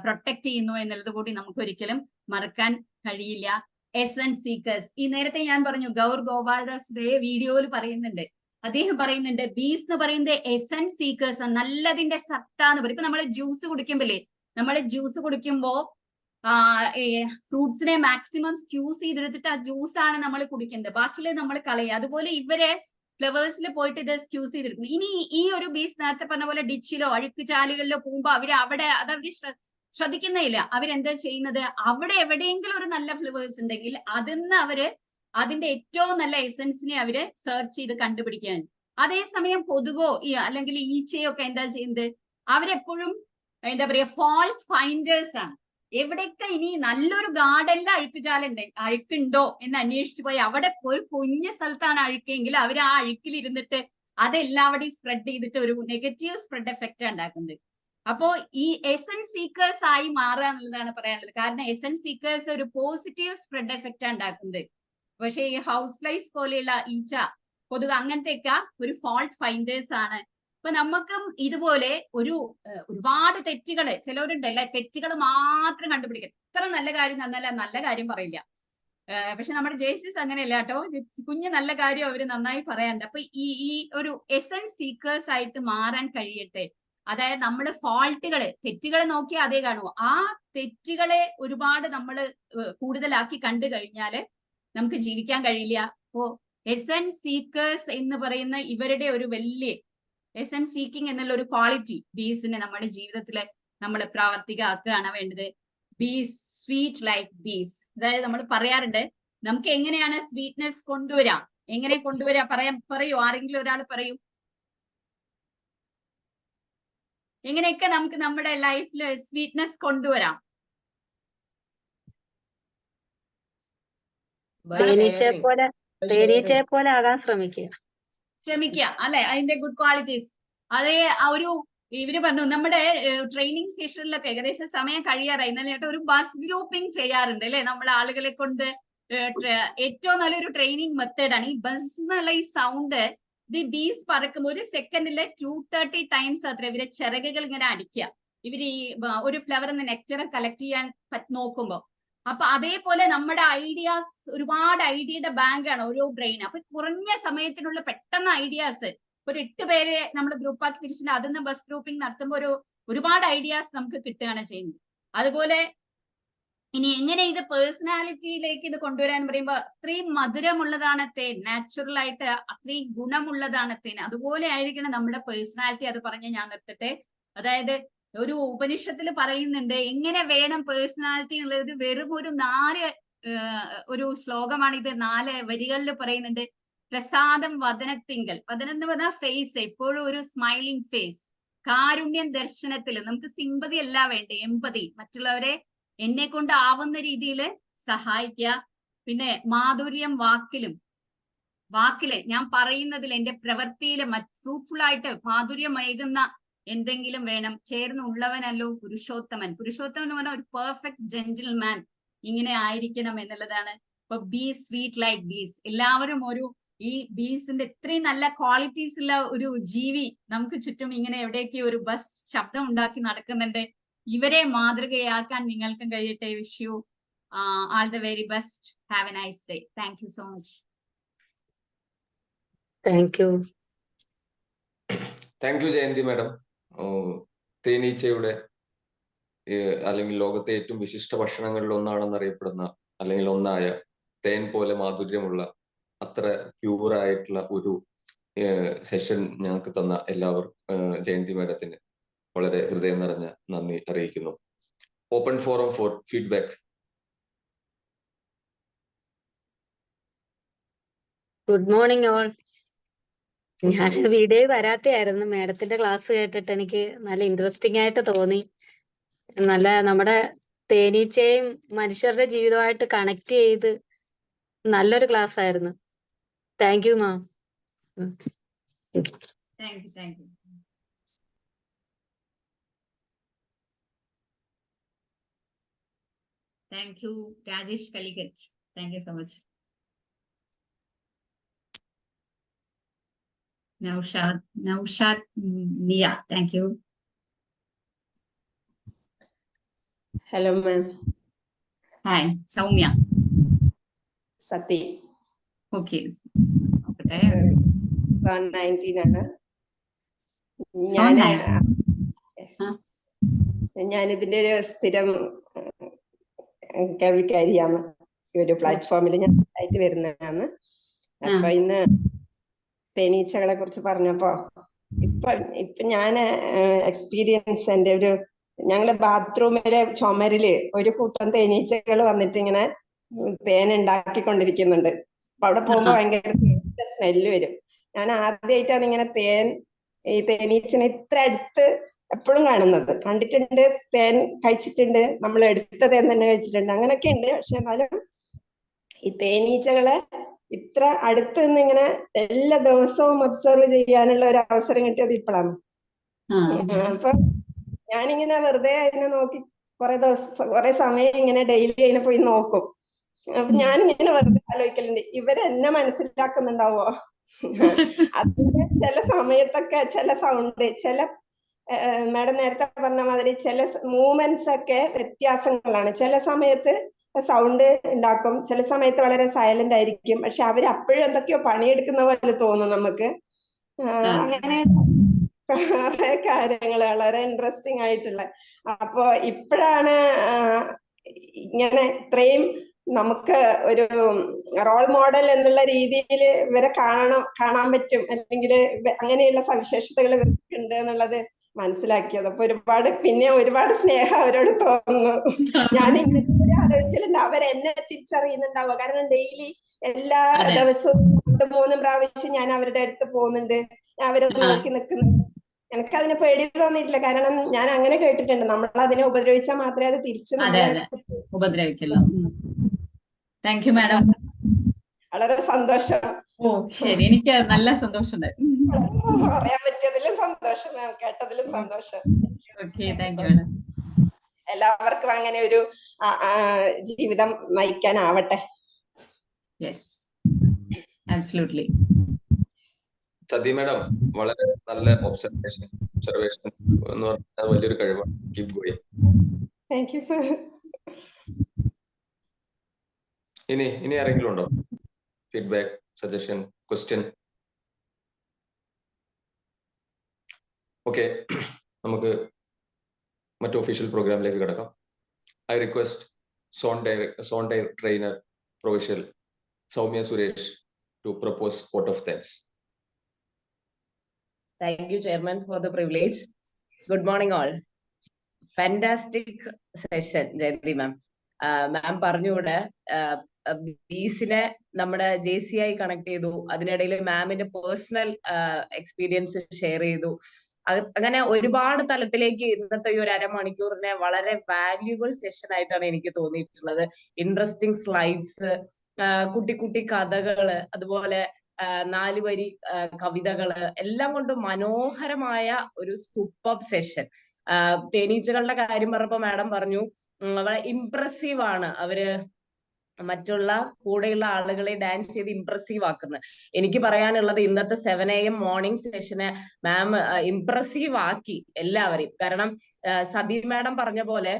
പ്രൊട്ടക്ട് ചെയ്യുന്നു എന്നുള്ളത് കൂടി നമുക്ക് ഒരിക്കലും മറക്കാൻ കഴിയില്ല. എസൻസ് സീക്കേഴ്സ്, ഈ നേരത്തെ ഞാൻ പറഞ്ഞു ഗൗർ ഗോപാൽദാസ് വീഡിയോയിൽ പറയുന്നുണ്ട്, അദ്ദേഹം പറയുന്നുണ്ട് ബീസ് എന്ന് പറയുന്നത് എസൻസ് സീക്കേഴ്സ് ആണ്, നല്ലതിന്റെ സത്ത എന്ന് പറയും. ഇപ്പൊ നമ്മൾ ജ്യൂസ് കുടിക്കുമ്പോഴേ, നമ്മൾ ജ്യൂസ് കുടിക്കുമ്പോ ഫ്രൂട്ട്സിനെ മാക്സിമം സ്ക്യൂസ് ചെയ്തെടുത്തിട്ട് ആ ജ്യൂസാണ് നമ്മൾ കുടിക്കുന്നത്, ബാക്കിയുള്ളത് നമ്മൾ കളയുക. അതുപോലെ ഇവരെ ഫ്ലവേഴ്സിൽ പോയിട്ട് ഇത് സ്ക്യൂസ് ചെയ്തെടുക്കുന്നു. ഇനി ഈ ഒരു ബീസ് നേരത്തെ പറഞ്ഞ പോലെ ഡിച്ചിലോ അഴുക്കുചാലുകളിലോ പോകുമ്പോ അവിടെ അതവര് ശ്രദ്ധിക്കുന്നില്ല. അവരെന്താ ചെയ്യുന്നത്, അവിടെ എവിടെയെങ്കിലും ഒരു നല്ല ഫ്ലവേഴ്സ് ഉണ്ടെങ്കിൽ അതിന്ന് അവര് അതിന്റെ ഏറ്റവും നല്ല എസൻസിനെ അവര് സെർച്ച് ചെയ്ത് കണ്ടുപിടിക്കാൻ. അതേസമയം കൊതുകോ അല്ലെങ്കിൽ ഈച്ചയോ ഒക്കെ എന്താ ചെയ്യുന്നത്, അവരെപ്പോഴും എന്താ പറയാ ഫോൾട്ട് ഫൈൻഡേഴ്സ് ആണ്. എവിടെയൊക്കെ ഇനി നല്ലൊരു ഗാർഡനിൽ അഴുക്കുണ്ടോ എന്ന് അന്വേഷിച്ചു പോയി അവിടെ പോയി കുഞ്ഞ സ്ഥലത്താണ് അഴുക്കെങ്കിൽ അവർ ആ അഴുക്കിലിരുന്നിട്ട് അതെല്ലാവരുടെയും സ്പ്രെഡ് ചെയ്തിട്ട് ഒരു നെഗറ്റീവ് സ്പ്രെഡ് എഫക്റ്റ് ഉണ്ടാക്കുന്നത്. അപ്പോ ഈ എസൻസ് സീക്കേഴ്സ് ആയി മാറുക എന്നുള്ളതാണ് പറയാനുള്ളത്. കാരണം എസൻസ് സീക്കേഴ്സ് ഒരു പോസിറ്റീവ് സ്പ്രെഡ് എഫക്റ്റ് ഉണ്ടാക്കുന്നത്. പക്ഷെ ഈ ഹൗസ് ഫ്ലൈസ് പോലെയുള്ള ഈച്ച, കൊതുക് അങ്ങനത്തെയൊക്കെ ഒരു ഫോൾട്ട് ഫൈൻഡേഴ്സ് ആണ്. ഇപ്പൊ നമുക്കും ഇതുപോലെ ഒരുപാട് തെറ്റുകള്, ചിലവരുണ്ടല്ലേ തെറ്റുകൾ മാത്രം കണ്ടുപിടിക്കും. എത്ര നല്ല കാര്യം തന്നാലും നല്ല കാര്യം പറയില്ല. പക്ഷെ നമ്മുടെ ജേസീസ് അങ്ങനെയല്ല കേട്ടോ, കുഞ്ഞു നല്ല കാര്യം അവര് നന്നായി പറയാറുണ്ട്. അപ്പൊ ഈ ഒരു എസൻസ് സീക്കേഴ്സ് ആയിട്ട് മാറാൻ കഴിയട്ടെ. അതായത് നമ്മള് തെറ്റുകൾ നോക്കിയാൽ അതേ കാണൂ. ആ തെറ്റുകളെ ഒരുപാട് നമ്മള് കൂടുതലാക്കി കണ്ടു കഴിഞ്ഞാല് നമുക്ക് ജീവിക്കാൻ കഴിയില്ല. അപ്പോ എസൻസ് സീക്കേഴ്സ് എന്ന് പറയുന്ന ഇവരുടെ ഒരു വലിയ എസൻസ് സീക്കിംഗ് എന്നുള്ള ഒരു ക്വാളിറ്റി ബീസിനെ നമ്മുടെ ജീവിതത്തില് നമ്മൾ പ്രാവർത്തികമാക്കുകയാണ് വേണ്ടത്. ബീസ് സ്വീറ്റ് ലൈക്ക് ബീസ്. അതായത് നമ്മൾ പറയാറുണ്ട് നമുക്ക് എങ്ങനെയാണ് സ്വീറ്റ്നെസ് കൊണ്ടുവരാം, എങ്ങനെ കൊണ്ടുവരാം പറയൂ, ആരെങ്കിലും ഒരാൾ പറയൂ. എങ്ങനെയൊക്കെ നമുക്ക് നമ്മുടെ ലൈഫിൽ സ്വീറ്റ്നെസ് കൊണ്ടുവരാം? തേനീച്ചയെ പോലെ ആകാൻ ശ്രമിക്കുക അല്ലെ, അതിന്റെ ഗുഡ് ക്വാളിറ്റീസ്. അതേ ഒരു ഇവര് പറഞ്ഞു നമ്മുടെ ട്രെയിനിങ് സെഷനിലൊക്കെ ഏകദേശം സമയം കഴിയാറായി. ഇന്നലെ ഒരു ബസ് ഗ്രൂപ്പിംഗ് ചെയ്യാറുണ്ട് അല്ലെ, നമ്മളെ ആളുകളെ കൊണ്ട്. ഏറ്റവും നല്ലൊരു ട്രെയിനിങ് മെത്തേഡാണ് ഈ ബസ് എന്നുള്ള ഈ സൗണ്ട്. ഇത് ബീസ് പറക്കുമ്പോൾ ഒരു സെക്കൻഡില് 230 ടൈംസ് അത്ര ഇവരെ ചിറകുകൾ ഇങ്ങനെ അടിക്കുക. ഇവര് ഈ ഒരു ഫ്ലവർ എന്ന നെക്ടർ കളക്ട് ചെയ്യാൻ നോക്കുമ്പോ. അപ്പൊ അതേപോലെ നമ്മുടെ ഐഡിയാസ്, ഒരുപാട് ഐഡിയയുടെ ബാങ്കാണ് ഓരോ ബ്രെയിൻ. അപ്പൊ കുറഞ്ഞ സമയത്തിനുള്ള പെട്ടെന്ന് ഐഡിയാസ്, ഒരു 8 പേരെ നമ്മൾ ഗ്രൂപ്പാക്കി തിരിച്ചിട്ട് അതിന്ന് ബസ് ഗ്രൂപ്പിംഗ് നടത്തുമ്പോൾ ഒരുപാട് ഐഡിയാസ് നമുക്ക് കിട്ടുകയാണ് ചെയ്യുന്നത്. അതുപോലെ ഇനി എങ്ങനെ ഇത് പേഴ്സണാലിറ്റിയിലേക്ക് ഇത് കൊണ്ടുവരാൻ പറയുമ്പോ അത്രയും മധുരമുള്ളതാണ് തേൻ, നാച്ചുറൽ ആയിട്ട് അത്രയും ഗുണമുള്ളതാണ് തേൻ. അതുപോലെ ആയിരിക്കണം നമ്മുടെ പേഴ്സണാലിറ്റി. അത് പറഞ്ഞ് ഞാൻ നിർത്തട്ടെ. അതായത് ഒരു ഉപനിഷത്തിൽ പറയുന്നുണ്ട് എങ്ങനെ വേണം പേഴ്സണാലിറ്റി എന്നുള്ളത്. വെറും ഒരു 4 ശ്ലോകമാണ് ഇത്, 4 വരികളിൽ പറയുന്നുണ്ട്. പ്രസാദം വദനത്തിങ്കൽ, വദനം എന്ന് പറഞ്ഞാൽ ഫേസ്, എപ്പോഴും ഒരു സ്മൈലിംഗ് ഫേസ്. കാരുണ്യം ദർശനത്തിൽ, നമുക്ക് സിമ്പതി അല്ല വേണ്ടേ, എമ്പതി, മറ്റുള്ളവരെ എന്നെ കൊണ്ട് ആവുന്ന രീതിയിൽ സഹായിക്കുക. പിന്നെ മാധുര്യം വാക്കില് ഞാൻ പറയുന്നതിൽ എന്റെ പ്രവൃത്തിയിലും ഫ്രൂട്ട്ഫുൾ ആയിട്ട് മാധുര്യമേകുന്ന എന്തെങ്കിലും വേണം. ചേർന്നുള്ളവനല്ലോ പുരുഷോത്തമൻ. പുരുഷോത്തമൻ എന്ന് പറഞ്ഞാൽ ഒരു പെർഫെക്റ്റ് ജെന്റിൽമാൻ ഇങ്ങനെ ആയിരിക്കണം എന്നുള്ളതാണ്. ഇപ്പൊ ബീസ് സ്വീറ്റ് ലൈക്ക് ബീസ്. എല്ലാവരും ഈ ബീസിന്റെ ഇത്രയും നല്ല ക്വാളിറ്റീസ് ഉള്ള ഒരു ജീവി നമുക്ക് ചുറ്റും ഇങ്ങനെ എവിടെയൊക്കെ ഒരു ബസ് ശബ്ദം ഉണ്ടാക്കി നടക്കുന്നുണ്ട്. ഇവരെ മാതൃകയാക്കാൻ നിങ്ങൾക്കും കഴിയട്ടെ. Wish you all the very best. Have a nice day. Thank you so much. Thank you Jayanti madam. തേനീച്ചയുടെ അല്ലെങ്കിൽ ലോകത്തെ ഏറ്റവും വിശിഷ്ട ഭക്ഷണങ്ങളിൽ ഒന്നാണെന്നറിയപ്പെടുന്ന അല്ലെങ്കിൽ ഒന്നായ തേൻ പോലെ മാധുര്യമുള്ള അത്ര പ്യൂറായിട്ടുള്ള ഒരു സെഷൻ ഞങ്ങൾക്ക് തന്ന ജയന്തി മാഡത്തിന് വളരെ ഹൃദയം നിറഞ്ഞ നന്ദി അറിയിക്കുന്നു. Open forum four feedback. Good morning all. ഞാൻ വീഡിയോ വരാത്തയായിരുന്നു. മാഡത്തിന്റെ ക്ലാസ് കേട്ടിട്ട് എനിക്ക് നല്ല ഇൻട്രസ്റ്റിംഗ് ആയിട്ട് തോന്നി. നല്ല നമ്മുടെ തേനീച്ചയും മനുഷ്യരുടെ ജീവിതമായിട്ട് കണക്ട് ചെയ്ത് നല്ലൊരു ക്ലാസ് ആയിരുന്നു. Thank you ma'am. Thank you, thank you. Thank you Rajesh Calicut. Thank you so much. Naushad Niya, thank you. Hello ma'am. Hi Saumya. Sathi. Okay, zone 19 ആണ്. ഞാനിതിന്റെ ഒരു സ്ഥിരം കേൾവിക്കാരിയാണ്. ഈ ഒരു പ്ലാറ്റ്ഫോമിൽ ഞാൻ ആയിട്ട് വരുന്നതാണ്. അപ്പൊ ഇന്ന് തേനീച്ചകളെ കുറിച്ച് പറഞ്ഞപ്പോ ഇപ്പൊ ഞാൻ എക്സ്പീരിയൻസ് എന്റെ ഒരു ഞങ്ങളെ ബാത്റൂമിലെ ചുമരില് ഒരു കൂട്ടം തേനീച്ചകൾ വന്നിട്ട് ഇങ്ങനെ തേൻ ഉണ്ടാക്കിക്കൊണ്ടിരിക്കുന്നുണ്ട്. അപ്പൊ അവിടെ പോകുമ്പോ ഭയങ്കര സ്മെല്ല് വരും. ഞാൻ ആദ്യമായിട്ടാണ് ഇങ്ങനെ ഈ തേനീച്ചനെ ഇത്ര അടുത്ത് എപ്പോഴും കാണുന്നത്. കണ്ടിട്ടുണ്ട്, തേൻ കഴിച്ചിട്ടുണ്ട്, നമ്മൾ എടുത്ത തേൻ തന്നെ കഴിച്ചിട്ടുണ്ട്, അങ്ങനെയൊക്കെ ഉണ്ട്. പക്ഷെ എന്നാലും ഈ തേനീച്ചകളെ ഇത്ര അടുത്ത് നിന്ന് ഇങ്ങനെ എല്ലാ ദിവസവും ഒബ്സർവ് ചെയ്യാനുള്ള ഒരു അവസരം കിട്ടിയത് ഇപ്പോഴാണ്. അപ്പൊ ഞാനിങ്ങനെ വെറുതെ അതിനെ നോക്കി കുറെ സമയം ഇങ്ങനെ ഡെയിലി അതിനെ പോയി നോക്കും. അപ്പൊ ഞാനിങ്ങനെ വെറുതെ ആലോചിക്കലുണ്ട്, ഇവരെന്നെ മനസ്സിലാക്കുന്നുണ്ടാവോ? അതിന്റെ ചില സമയത്തൊക്കെ ചില സൗണ്ട്, ചില മാഡം നേരത്തെ പറഞ്ഞ മാതിരി ചില മൂവ്മെന്റ്സ് ഒക്കെ വ്യത്യാസങ്ങളാണ്. ചില സമയത്ത് സൗണ്ട് ഉണ്ടാക്കും, ചില സമയത്ത് വളരെ സൈലന്റ് ആയിരിക്കും. പക്ഷെ അവര് അപ്പോഴും എന്തൊക്കെയോ പണിയെടുക്കുന്ന പോലെ തോന്നും നമുക്ക്. അങ്ങനെ കുറെ കാര്യങ്ങൾ വളരെ ഇൻട്രസ്റ്റിംഗ് ആയിട്ടുള്ള. അപ്പൊ ഇപ്പോഴാണ് ഇങ്ങനെ ഇത്രയും നമുക്ക് ഒരു റോൾ മോഡൽ എന്നുള്ള രീതിയിൽ ഇവരെ കാണാൻ പറ്റും, അല്ലെങ്കിൽ അങ്ങനെയുള്ള സവിശേഷതകൾ ഇവർക്കുണ്ട് എന്നുള്ളത് മനസ്സിലാക്കിയത്. അപ്പൊ ഒരുപാട് സ്നേഹം അവരോട് തോന്നുന്നു. ഞാൻ ഇങ്ങനെ ആലോചിക്കലുണ്ട്, അവരെന്നെ തിരിച്ചറിയുന്നുണ്ടാവുക. കാരണം ഡെയിലി എല്ലാ ദിവസവും 2-3 പ്രാവശ്യം ഞാൻ അവരുടെ അടുത്ത് പോകുന്നുണ്ട്, അവരെ നോക്കി നിൽക്കുന്നുണ്ട്. എനിക്കതിനെ പേടി തോന്നിയിട്ടില്ല. കാരണം ഞാൻ അങ്ങനെ കേട്ടിട്ടുണ്ട്, നമ്മൾ അതിനെ ഉപദ്രവിച്ചാൽ മാത്രമേ അത് തിരിച്ച് നമ്മളെ ഉപദ്രവിക്കുള്ളൂ. Thank you madam. വളരെ സന്തോഷം. ഓ ശരി, എനിക്ക് നല്ല സന്തോഷമുണ്ട്. പറയാൻ പറ്റിയതിലും സന്തോഷം, കേട്ടതിലും സന്തോഷം. എല്ലാവർക്കും അങ്ങനെ ഒരു ജീവിതം നയിക്കാനാവട്ടെ. Yes, absolutely. സതി മാഡം, വളരെ നല്ല ഒബ്സർവേഷൻ എന്ന് പറഞ്ഞാൽ വലിയൊരു കഴിവാണ്. Keep going. Thank you sir. ഇനി ആരെങ്കിലും ഉണ്ടോ? Feedback, suggestion, question? ഓക്കെ, നമുക്ക് മറ്റു ഒഫീഷ്യൽ പ്രോഗ്രാമിലേക്ക് കിടക്കാം. I request zone trainer provincial Soumya Suresh to propose vote of thanks. Thank you, Chairman, for the privilege. Good morning, all. Fantastic session, Jayanti ma'am. Ma'am പറഞ്ഞൂടെ ബീസിനെ നമ്മുടെ JCI connect ചെയ്തു. അതിനിടയിൽ മാമിന്റെ personal experience share ചെയ്തു. അങ്ങനെ ഒരുപാട് തലത്തിലേക്ക് ഇന്നത്തെ ഈ ഒരു അരമണിക്കൂറിനെ വളരെ വാല്യുബിൾ സെഷൻ ആയിട്ടാണ് എനിക്ക് തോന്നിയിട്ടുള്ളത്. ഇൻട്രസ്റ്റിംഗ് സ്ലൈഡ്സ്, കുട്ടി കഥകള്, അതുപോലെ 4 വരി കവിതകള്, എല്ലാം കൊണ്ടും മനോഹരമായ ഒരു സൂപ്പർ സെഷൻ. തേനീച്ചകളുടെ കാര്യം പറഞ്ഞപ്പോ മാഡം പറഞ്ഞു വളരെ ഇംപ്രസീവ് ആണ് അവര്, മറ്റുള്ള കൂടെയുള്ള ആളുകളെ ഡാൻസ് ചെയ്ത് ഇംപ്രസീവ് ആക്കുന്നത്. എനിക്ക് പറയാനുള്ളത് ഇന്നത്തെ 7 AM മോർണിംഗ് സെഷന് മാം ഇംപ്രസീവ് ആക്കി എല്ലാവരെയും. കാരണം സതി മാഡം പറഞ്ഞ പോലെ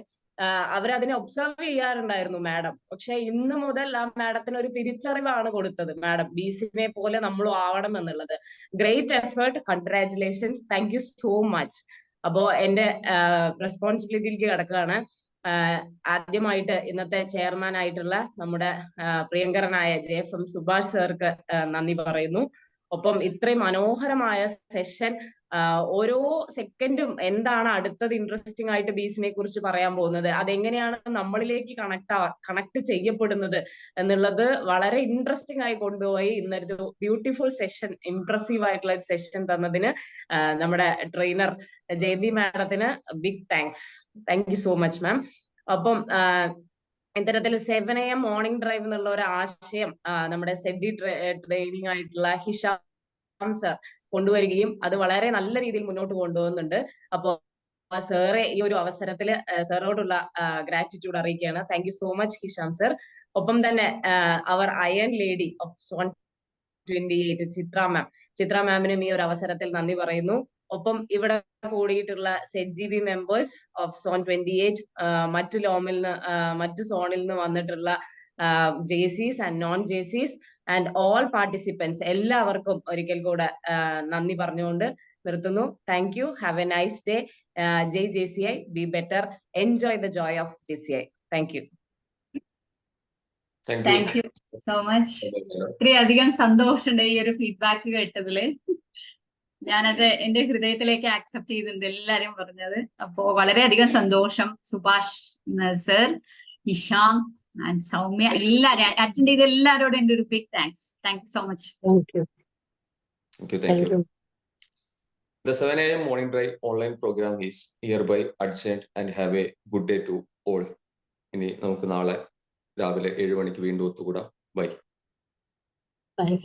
അവരതിനെ ഒബ്സർവ് ചെയ്യാറുണ്ടായിരുന്നു മാഡം. പക്ഷെ ഇന്ന് മുതൽ ആ മാഡത്തിന് ഒരു തിരിച്ചറിവാണ് കൊടുത്തത് മാഡം, ബീസിനെ പോലെ നമ്മളും ആവണം എന്നുള്ളത്. Great effort, congratulations, thank you so much. അപ്പോ എന്റെ റെസ്പോൺസിബിലിറ്റിയിലേക്ക് കിടക്കുകയാണ്. ആദ്യമായിട്ട് ഇന്നത്തെ ചെയർമാൻ ആയിട്ടുള്ള നമ്മുടെ പ്രിയങ്കരനായ JFM സുഭാഷ് സാർക്ക് നന്ദി പറയുന്നു. ഒപ്പം ഇത്രയും മനോഹരമായ സെഷൻ, ഓരോ സെക്കൻഡും എന്താണ് അടുത്തത് ഇൻട്രസ്റ്റിംഗ് ആയിട്ട് ബീസിനെ കുറിച്ച് പറയാൻ പോകുന്നത്, അതെങ്ങനെയാണ് നമ്മളിലേക്ക് കണക്ട് ചെയ്യപ്പെടുന്നത് എന്നുള്ളത് വളരെ ഇൻട്രസ്റ്റിംഗ് ആയി കൊണ്ടുപോയി ഇന്നൊരു ബ്യൂട്ടിഫുൾ സെഷൻ, ഇംപ്രസീവ് ആയിട്ടുള്ള ഒരു സെഷൻ തന്നതിന് നമ്മുടെ ട്രെയിനർ ജയന്തി മാഡത്തിന് big thanks. Thank you so much ma'am. അപ്പം ഇത്തരത്തിൽ 7 AM മോർണിംഗ് ഡ്രൈവ് എന്നുള്ള ഒരു ആശയം നമ്മുടെ സെഡി ട്രെയിനിങ് ആയിട്ടുള്ള ഹിഷാം സർ കൊണ്ടുവരികയും അത് വളരെ നല്ല രീതിയിൽ മുന്നോട്ട് കൊണ്ടുപോകുന്നുണ്ട്. അപ്പോൾ സാറെ ഈ ഒരു അവസരത്തിൽ സാറോടുള്ള ഗ്രാറ്റിറ്റ്യൂഡ് അറിയിക്കുകയാണ്. Thank you so much Hisham sir. ഒപ്പം തന്നെ അവർ അയൺ ലേഡി ഓഫ് സോൺ 28 ചിത്ര മാമിനും ഈ ഒരു അവസരത്തിൽ നന്ദി പറയുന്നു. ഒപ്പം ഇവിടെ കൂടിയിട്ടുള്ള ZGB മെമ്പേഴ്സ് ഓഫ് സോൺ 28, മറ്റു സോണിൽ നിന്ന് വന്നിട്ടുള്ള JCs and non JCs and all participants എല്ലാവർക്കും ഒരിക്കൽ കൂടെ നന്ദി പറഞ്ഞുകൊണ്ട് നിർത്തുന്നു. Thank you. Have a nice day. ജയ് JCI, be better, enjoy the joy of JCI. Thank you. Thank you so much. ഇത്രയധികം സന്തോഷമുണ്ട് ഈ ഒരു ഫീഡ്ബാക്ക് കേട്ടതില്. ഞാനത് എന്റെ ഹൃദയത്തിലേക്ക് ആക്സെപ്റ്റ് ചെയ്തിട്ടുണ്ട് എല്ലാരും പറഞ്ഞത്. അപ്പോ വളരെയധികം സന്തോഷം. സുഭാഷ് സർ, ഹിഷാം ആൻഡ് സൗമ്യ, എല്ലാരും അറ്റൻഡ് ചെയ്ത എല്ലാവരോടും എന്റെ ഒരു big thanks. Thank you so much. Thank you. The 7 AM morning drive online program is hereby adjourned and have a good day to all. ഇനി നമുക്ക് നാളെ രാവിലെ 7 മണിക്ക് വീണ്ടും ഒത്തുകൂടാം. ബൈ. Bye.